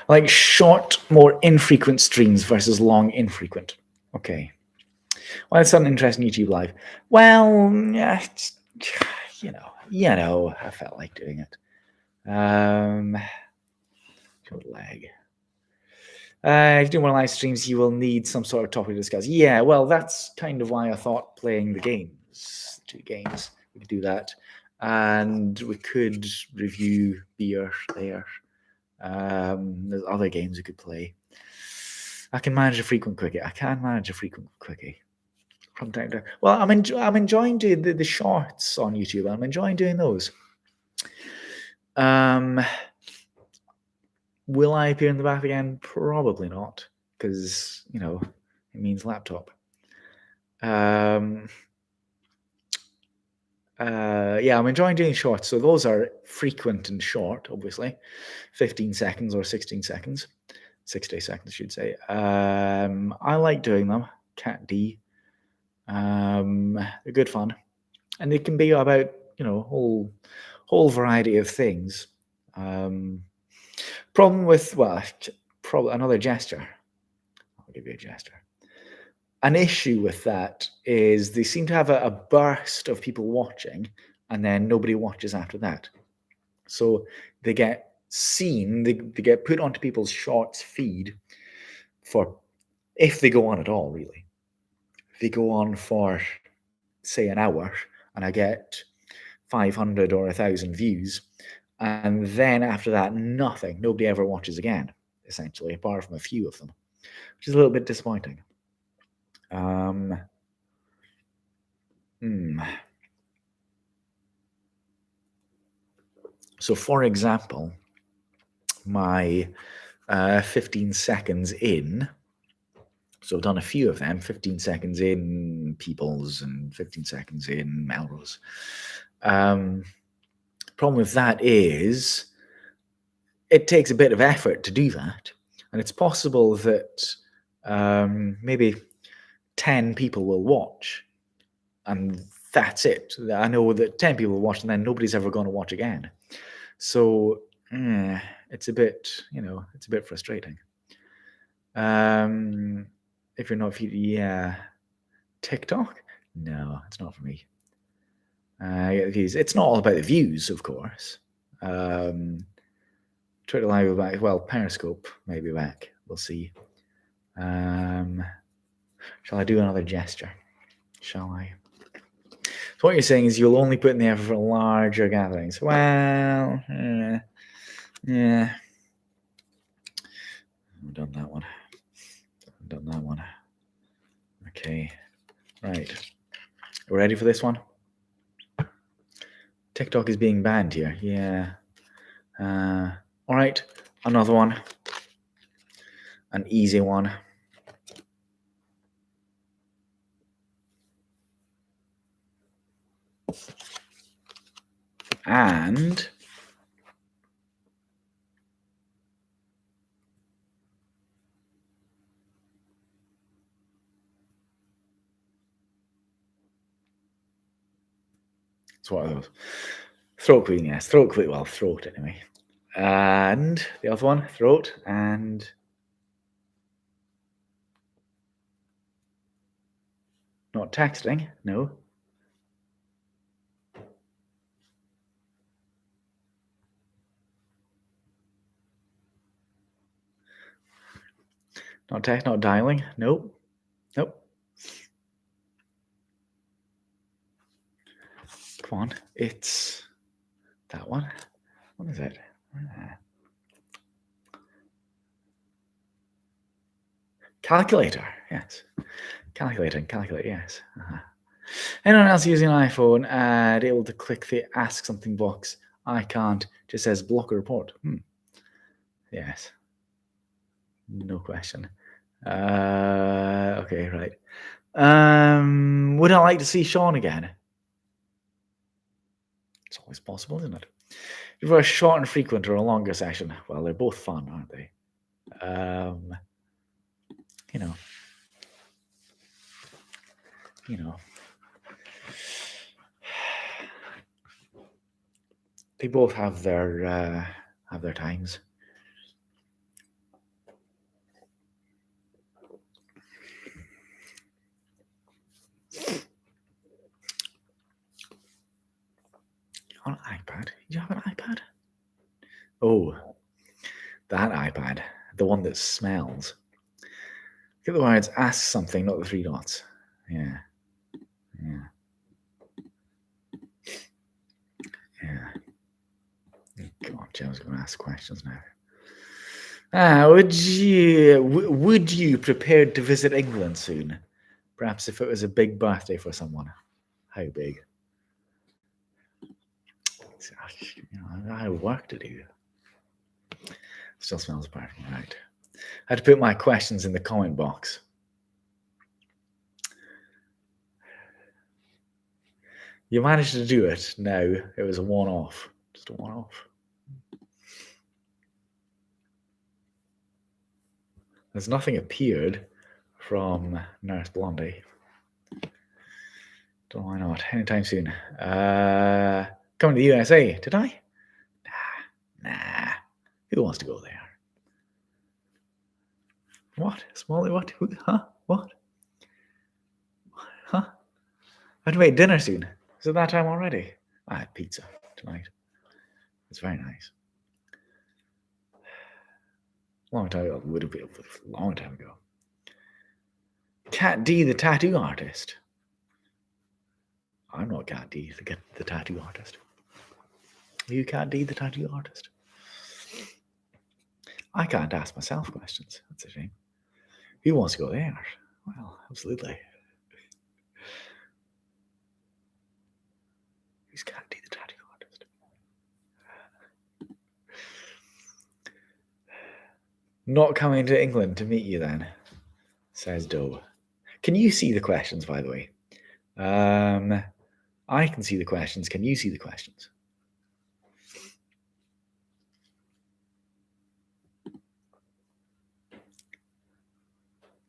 Like short, more infrequent streams versus long, infrequent. Okay. Well, that's an interesting YouTube Live. Well, yeah, you know, I felt like doing it. Short leg. If you do more live streams, you will need some sort of topic to discuss. Yeah, well, that's kind of why I thought playing the games, 2 games, we could do that. And we could review beer there. There's other games we could play. I can manage a frequent quickie. From time to time. Well, I'm enjoying doing the shorts on YouTube. I'm enjoying doing those. Will I appear in the bath again? Probably not, because it means laptop. Yeah, I'm enjoying doing shorts. So those are frequent and short, obviously, 15 seconds or 16 seconds, 60 seconds, I should say. I like doing them. Cat D. They're good fun, and they can be about whole variety of things. Problem with another gesture. I'll give you a gesture. An issue with that is they seem to have a burst of people watching, and then nobody watches after that. So they get seen, they get put onto people's shorts feed for, if they go on at all, really. If they go on for, say, an hour, and I get 500 or 1,000 views, and then after that, nothing. Nobody ever watches again, essentially, apart from a few of them, which is a little bit disappointing. So, for example, my 15 seconds in, So I've done a few of them, 15 seconds in Peoples and 15 seconds in Melrose. Problem with that is it takes a bit of effort to do that. And it's possible that maybe 10 people will watch and that's it. I know that 10 people will watch and then nobody's ever going to watch again. So it's a bit, it's a bit frustrating. If you're not, TikTok? No, it's not for me. It's not all about the views, of course. Twitter Live will back. Well, Periscope may be back. We'll see. Shall I do another gesture? Shall I? So what you're saying is you'll only put in the effort for larger gatherings. Well, yeah. I've done that one. Okay. Right. Ready for this one? TikTok is being banned here. Yeah. All right. Another one. An easy one. And so what are those? Throat cleaning, yes. Throat anyway. And the other one, throat, and not texting, no. Not text, not dialing, nope. Come on, it's that one. What is it? Calculator, yes. Calculate, yes. Anyone else using an iPhone and able to click the ask something box? I can't. Just says block a report. Yes. No question. Okay, right. Would I like to see Sean again? It's always possible, isn't it? If you're a short and frequent or a longer session, well, they're both fun, aren't they? They both have their times. On an iPad? Do you have an iPad? Oh, that iPad, the one that smells. Look at the words ask something, not the three dots. Yeah. God, Joe's going to ask questions now. Would you prepared to visit England soon? Perhaps if it was a big birthday for someone. How big? I have work to do. Still smells perfect, right? I had to put my questions in the comment box. You managed to do it. No, it was a one-off. Just a one-off. There's nothing appeared from Nurse Blondie. Don't know why not. Anytime soon. Coming to the USA. Did I? Nah. Who wants to go there? What? Smalley, what? Who? Huh? What? Huh? I have to make dinner soon. Is it that time already? I had pizza tonight. It's very nice. Long time ago. Would have been a long time ago. Cat D, the tattoo artist. I'm not Cat D, the tattoo artist. Are you Cat D, the tattoo artist? I can't ask myself questions. That's a shame. Who wants to go there? Well, absolutely. Who's Cat D, the tattoo artist? Not coming to England to meet you then. says Doe. Can you see the questions, by the way? I can see the questions. Can you see the questions?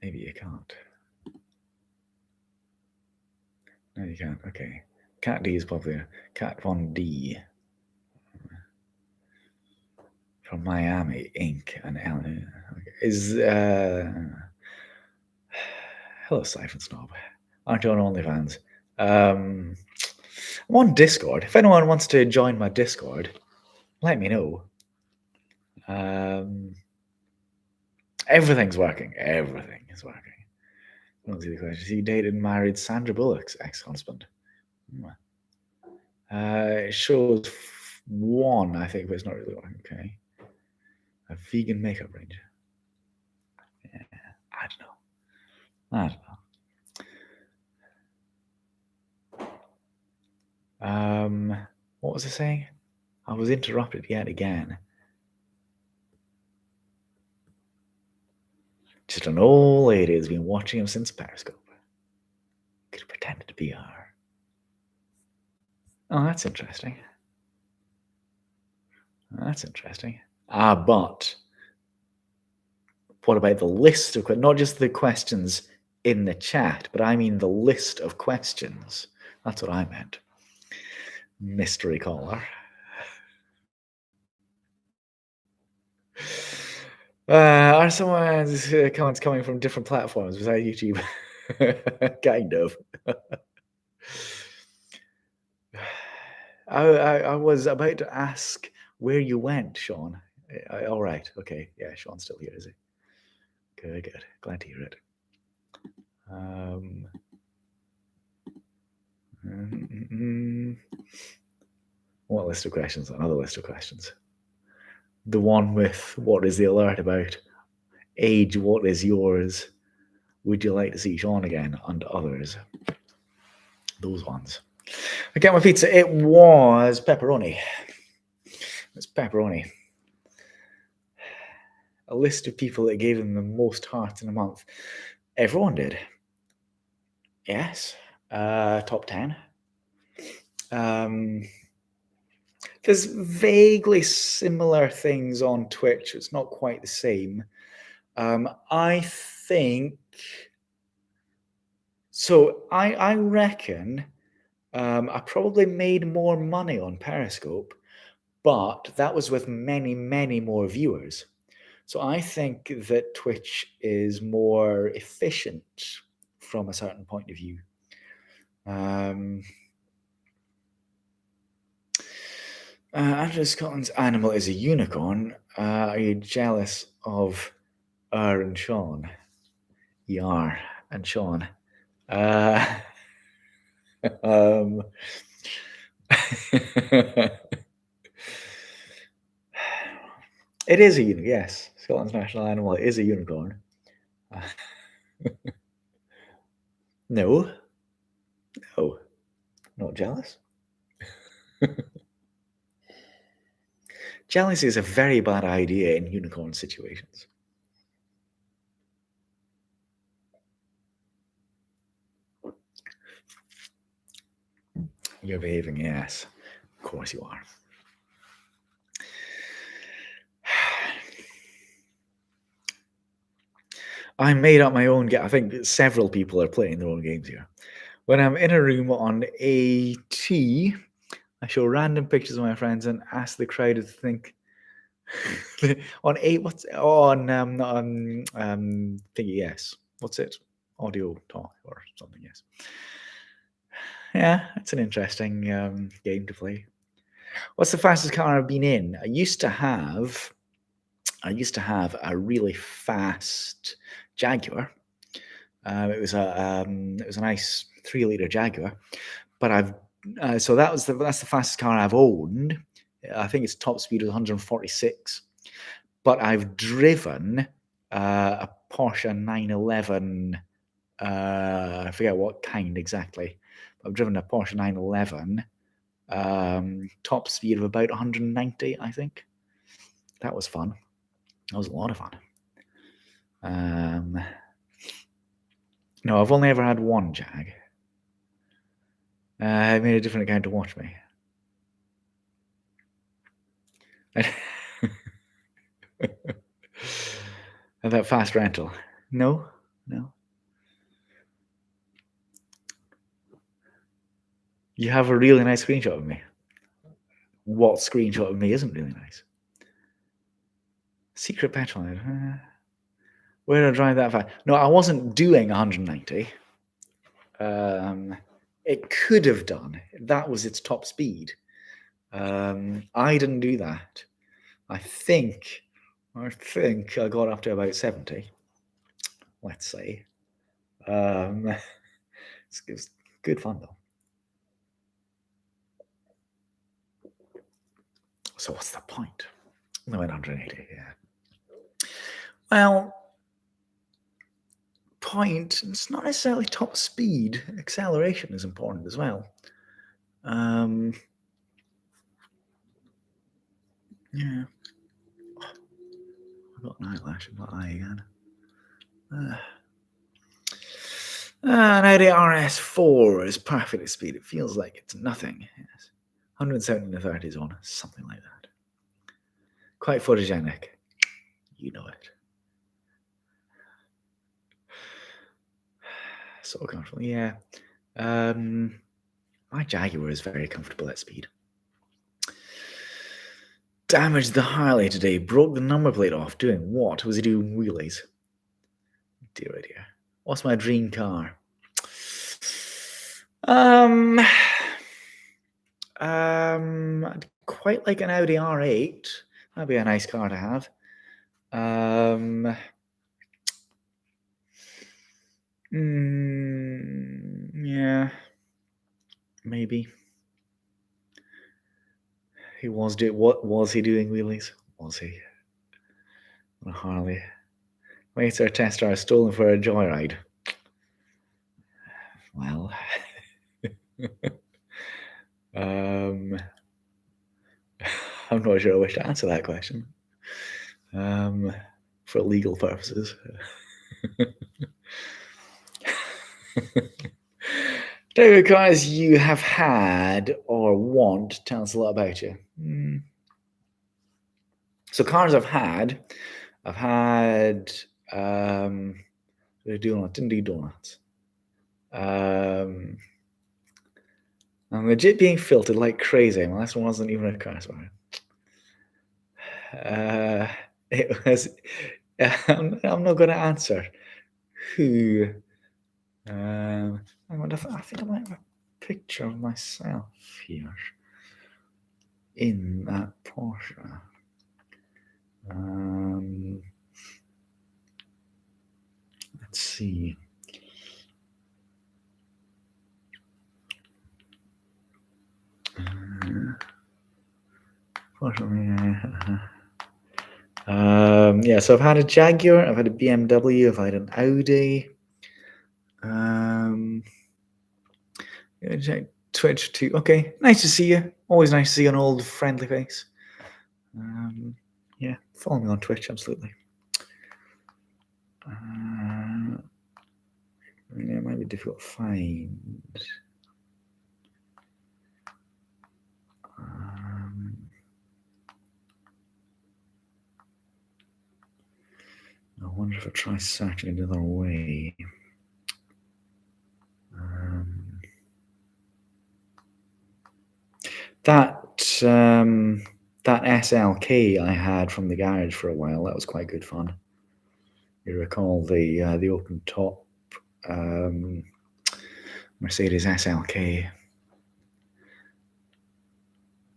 Maybe you can't. No, you can't. Okay. Cat D is popular. Cat Von D. From Miami, Inc. and Ellen. Is hello, Siphon Snob. Aren't you on OnlyFans? I'm on Discord. If anyone wants to join my Discord, let me know. Everything's working. Everything is working. I don't see the question. He dated and married Sandra Bullock's ex-husband. It shows one, I think, but it's not really working. Okay. A vegan makeup range. Yeah, I don't know. What was I saying? I was interrupted yet again. Just an old lady has been watching him since Periscope. Could have pretended to be her. Oh, that's interesting. That's interesting. But what about the list of not just the questions in the chat, but I mean the list of questions. That's what I meant. Mystery caller. Are some of these comments coming from different platforms besides YouTube? Kind of. I was about to ask where you went, Sean. All right. Okay. Yeah, Sean's still here, is he? Good, good. Glad to hear it. What list of questions? Another list of questions. The one with what is the alert about? Age, what is yours? Would you like to see Sean again? And others. Those ones. I get my pizza. It was pepperoni. It's pepperoni. A list of people that gave them the most hearts in a month. Everyone did. Yes. Top 10. There's vaguely similar things on Twitch. It's not quite the same. I think... So I reckon I probably made more money on Periscope, but that was with many, many more viewers. So I think that Twitch is more efficient from a certain point of view. Andrew Scotland's animal is a unicorn. Are you jealous of and Sean? ER and Sean. It is a unicorn, yes. Scotland's national animal is a unicorn. No. No. Not jealous. Jealousy is a very bad idea in unicorn situations. You're behaving, yes. Of course you are. I made up my own game. I think several people are playing their own games here. When I'm in a room on AT, I show random pictures of my friends and ask the crowd to think. On what's on thingy? Yes. What's it? Audio talk or something? Yes. Yeah, it's an interesting game to play. What's the fastest car I've been in? I used to have a really fast Jaguar. It was a nice 3-liter Jaguar, but so that's the fastest car I've owned. I think its top speed was 146, but I've driven a Porsche 911. I forget what kind exactly. I've driven a Porsche 911. Top speed of about 190, I think. That was fun. That was a lot of fun. No, I've only ever had one Jag. I made a different account to watch me. And that fast rental. No. You have a really nice screenshot of me. What screenshot of me isn't really nice? Secret petrol. Where did I drive that fast? No, I wasn't doing 190. It could have done. That was its top speed. I didn't do that. I think I got up to about 70. Let's say. It's good fun though. So what's the point? I went 180. Yeah. Well, point. It's not necessarily top speed. Acceleration is important as well. Yeah. I've got an eyelash in my eye again. An Audi RS4 is perfect at speed. It feels like it's nothing. Yes. 170 to 30 is on, something like that. Quite photogenic. You know it. So comfortable. Yeah. My Jaguar is very comfortable at speed. Damaged the Harley today. Broke the number plate off. Doing what? Was he doing wheelies? Dear, oh dear. What's my dream car? I'd quite like an Audi R8. That'd be a nice car to have. Yeah, maybe. What was he doing wheelies? Was he on a Harley? Waits our test drive stolen for a joyride. Well, I'm not sure I wish to answer that question. For legal purposes. David, cars you have had or want, tell us a lot about you. So cars I've had didn't do donuts. I'm legit being filtered like crazy. My last one wasn't even a car, sorry. It was. I'm not going to answer who. I think I might have a picture of myself here in that Porsche. Let's see. Yeah, so I've had a Jaguar, I've had a BMW, I've had an Audi. Twitch too. Okay, nice to see you. Always nice to see an old friendly face. Yeah, follow me on Twitch, absolutely. Yeah, it might be difficult to find. I wonder if I try searching another way. That SLK I had from the garage for a while, that was quite good fun. You recall the open top Mercedes SLK.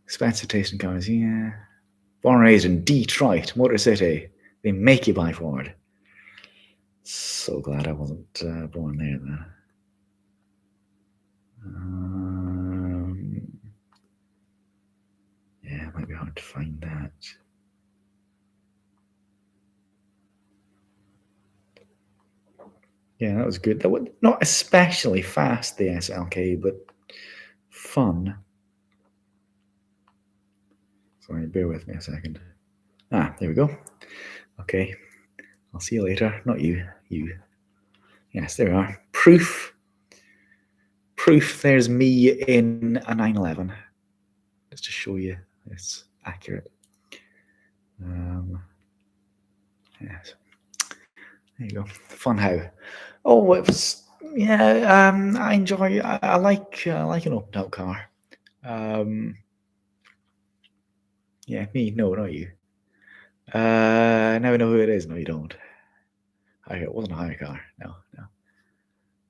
Expensive taste in cars, yeah. Born and raised in Detroit, Motor City. They make you buy Ford. So glad I wasn't born there then. Yeah, it might be hard to find that. Yeah, that was good. That was not especially fast, the SLK, but fun. Sorry, bear with me a second. There we go. Okay, I'll see you later. Not you, you. Yes, there we are. Proof. There's me in a 911. Just to show you it's accurate. Yes. There you go. Fun how. Oh, it was. Yeah. I enjoy. I like an open up car. Yeah, me. No, not you. Now I know who it is. No, you don't. It wasn't a hire car. No.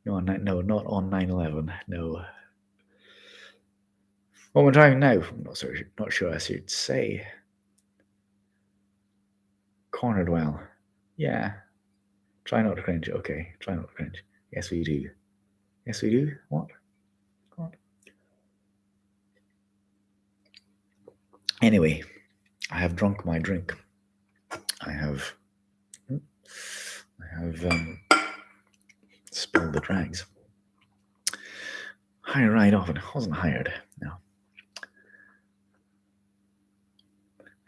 No, not on 911. No. What am I driving now? I'm not sure I should say. Cornered well. Yeah. Try not to cringe. Okay. Try not to cringe. Yes, we do. Yes, we do. What? Anyway, I have drunk my drink. I have spilled the drags. Hire ride often. Wasn't hired. No.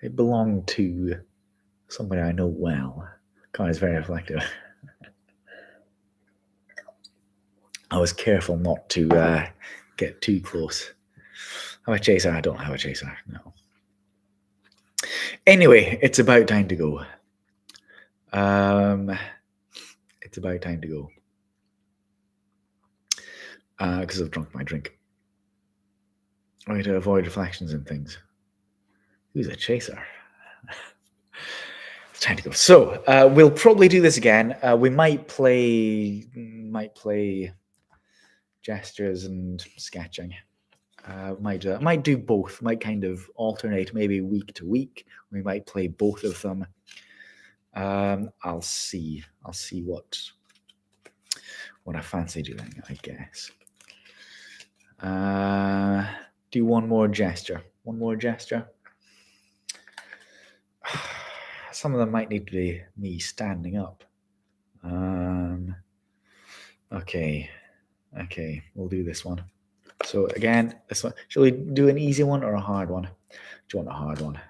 It belonged to somebody I know well. God is very reflective. I was careful not to get too close. Have a chaser? I don't have a chaser. No. Anyway, it's about time to go. It's about time to go. Because I've drunk my drink. Right, to avoid reflections and things. Who's a chaser? It's time to go. So we'll probably do this again. We might play gestures and sketching. Might do both. Might kind of alternate, maybe week to week. We might play both of them. I'll see what I fancy doing, I guess. Do one more gesture. Some of them might need to be me standing up. Okay, we'll do this one. So again, this one. Shall we do an easy one or a hard one? Do you want a hard one?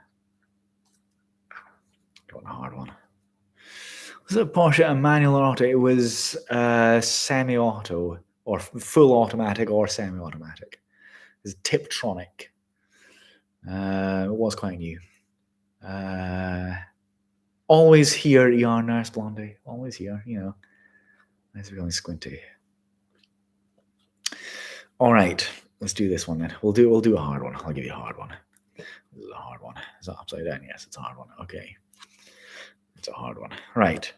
Was it Porsche a manual or auto? It was semi-auto or full automatic or semi-automatic. It was Tiptronic. It was quite new. Always here, Yarn Nurse Blondie. Always here, Nice feeling squinty. All right, let's do this one then. We'll do a hard one. I'll give you a hard one. This is a hard one. Is that upside down? Yes, it's a hard one. Okay. It's a hard one. Right.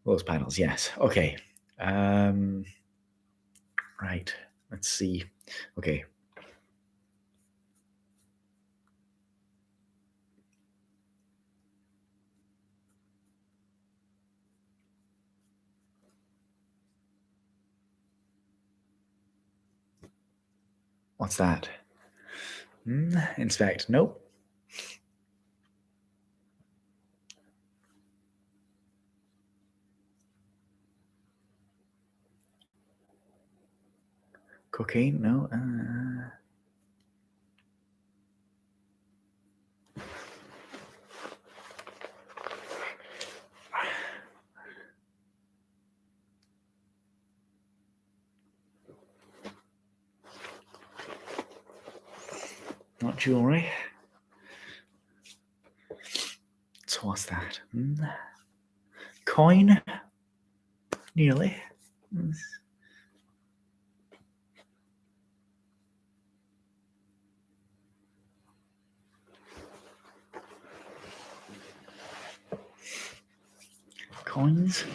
Those panels, yes. Okay. Right. Let's see. Okay. What's that? Inspect. Nope. Cocaine? No. Not jewelry. So what's that? Coin? Nearly. Coins?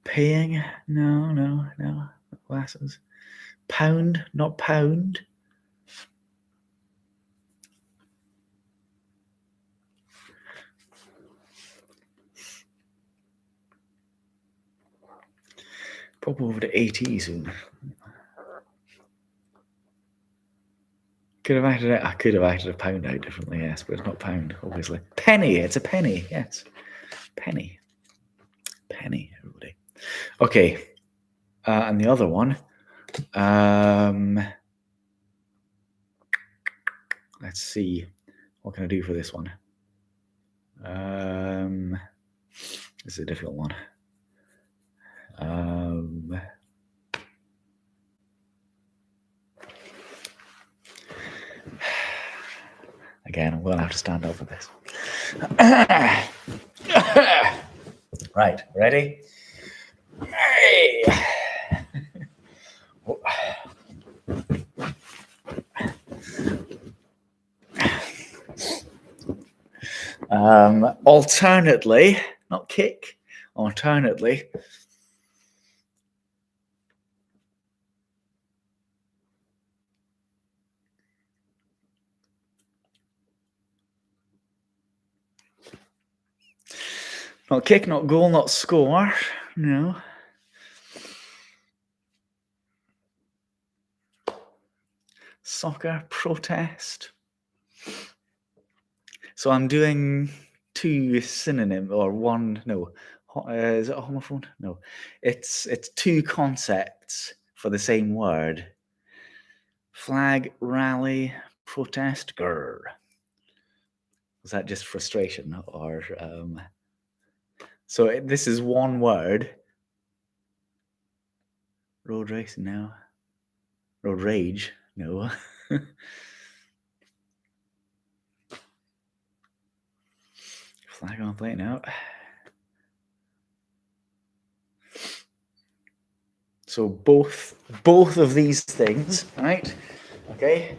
Paying? No. Glasses. Pound? Not pound. Pop over to 80 soon. I could have acted a pound out differently, yes, but it's not pound, obviously. Penny, it's a penny, yes. Penny, everybody. Okay, and the other one, let's see, What can I do for this one? This is a difficult one. Again, I'm going to have to stand up for this. Right, ready? Hey. Alternately, not kick, alternately. Not kick, not goal, not score. No. Soccer, protest. So I'm doing two synonym or one. No, is it a homophone? No, it's two concepts for the same word. Flag, rally, protest. Grr. Was that just frustration or? So this is one word. Road race, no. Road rage, no. Flag on plate, no. So both of these things, right? Okay.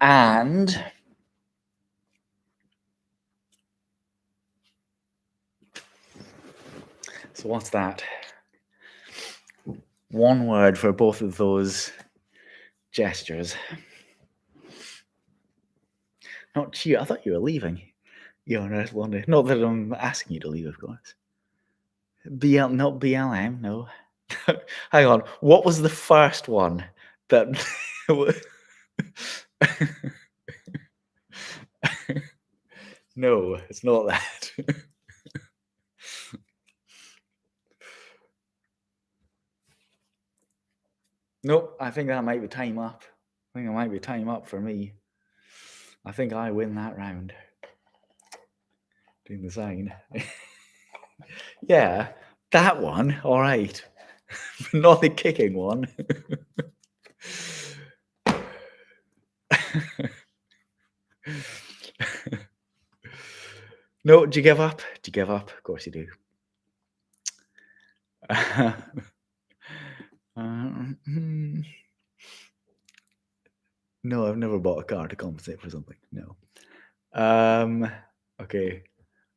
And so what's that? One word for both of those gestures. Not cheer. I thought you were leaving. You're not wondering. Not that I'm asking you to leave, of course. BL, not BLM, no. Hang on. What was the first one that? No, it's not that. Nope, I think that might be time up. I think it might be time up for me. I think I win that round. Doing the sign. Yeah, that one, all right. But not the kicking one. No, do you give up? Do you give up? Of course you do. No, I've never bought a car to compensate for something. No. Okay.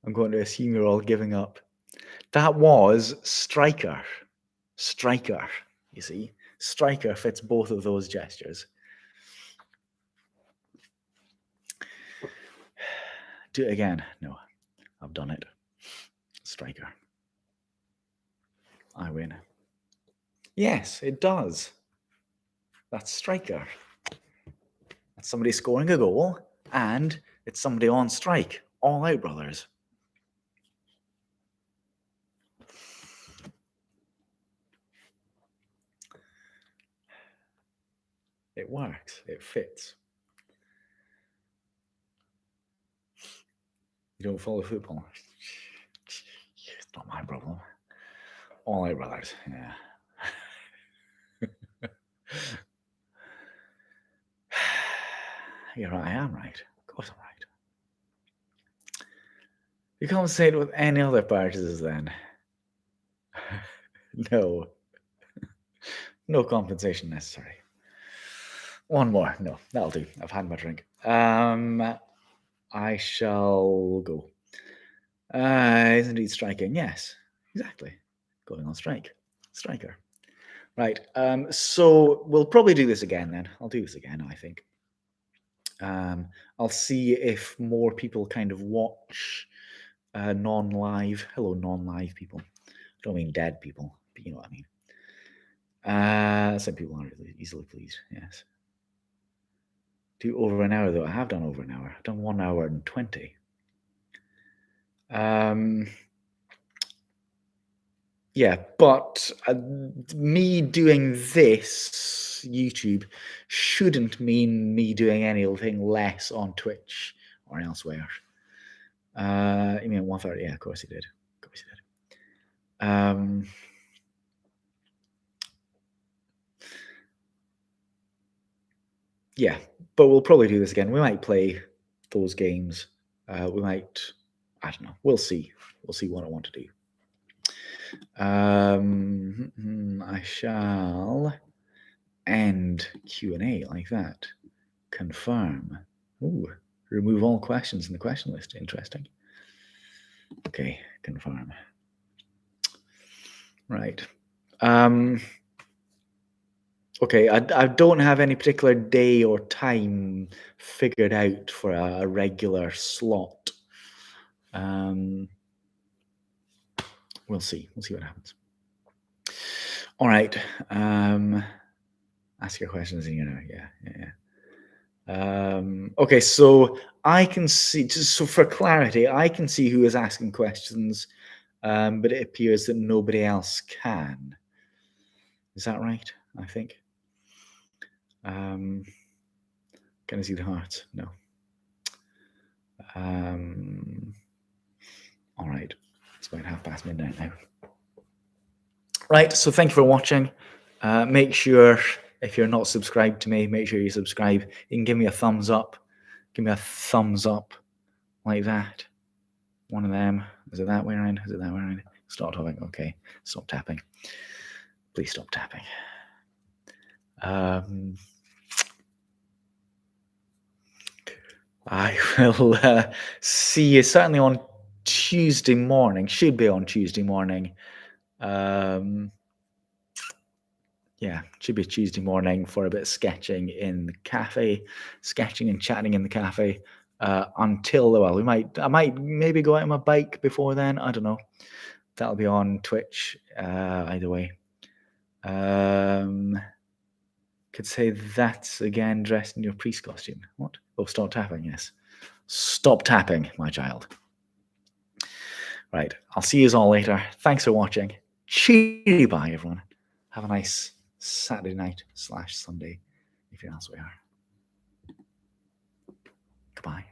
I'm going to assume you're all giving up. That was striker. Striker, you see. Striker fits both of those gestures. Do it again. No, I've done it. Striker. I win. Yes, it does. That's striker. That's somebody scoring a goal, and it's somebody on strike. All out, brothers. It works. It fits. You don't follow football. It's not my problem. All out, brothers. Yeah. You're right. I am right. Of course I'm right. You compensate with any other purchases then? No. No compensation necessary. One more. No, that'll do. I've had my drink. I shall go. Is indeed striking. Yes, exactly. Going on strike. Striker. Right. So we'll probably do this again then. I'll do this again, I think. I'll see if more people kind of watch non-live. Hello, non-live people. I don't mean dead people, but you know what I mean. Some people aren't really easily pleased. Yes. Do over an hour though. I have done over an hour. I've done 1 hour and 20. Yeah, but me doing this YouTube shouldn't mean me doing anything less on Twitch or elsewhere. You mean 1:30? Yeah, of course he did. Of course he did. Yeah, but we'll probably do this again. We might play those games. We might, I don't know. We'll see. We'll see what I want to do. I shall end Q&A like that. Confirm. Ooh, remove all questions in the question list. Interesting. Okay, confirm. Right. Okay, I don't have any particular day or time figured out for a regular slot. We'll see. We'll see what happens. All right. Ask your questions and yeah. Okay, so I can see, just so for clarity, I can see who is asking questions, but it appears that nobody else can. Is that right? I think. Can I see the hearts? No. All right. It's about midnight now. Right, so thank you for watching. Make sure, if you're not subscribed to me, make sure you subscribe. You can give me a thumbs up. Give me a thumbs up like that. One of them. Is it that way around? Is it that way around? Stop tapping. Okay, stop tapping. Please stop tapping. I will see you certainly on Tuesday morning. Should be on Tuesday morning. Yeah, should be Tuesday morning for a bit of sketching in the cafe, sketching and chatting in the cafe. Until, well, I might maybe go out on my bike before then. I don't know. That'll be on Twitch. Either way. Could say that's again dressed in your priest costume. What? Oh, stop tapping. Yes, stop tapping, my child. Right. I'll see you all later. Thanks for watching. Cheery bye, everyone. Have a nice Saturday night / Sunday if you're elsewhere. Goodbye.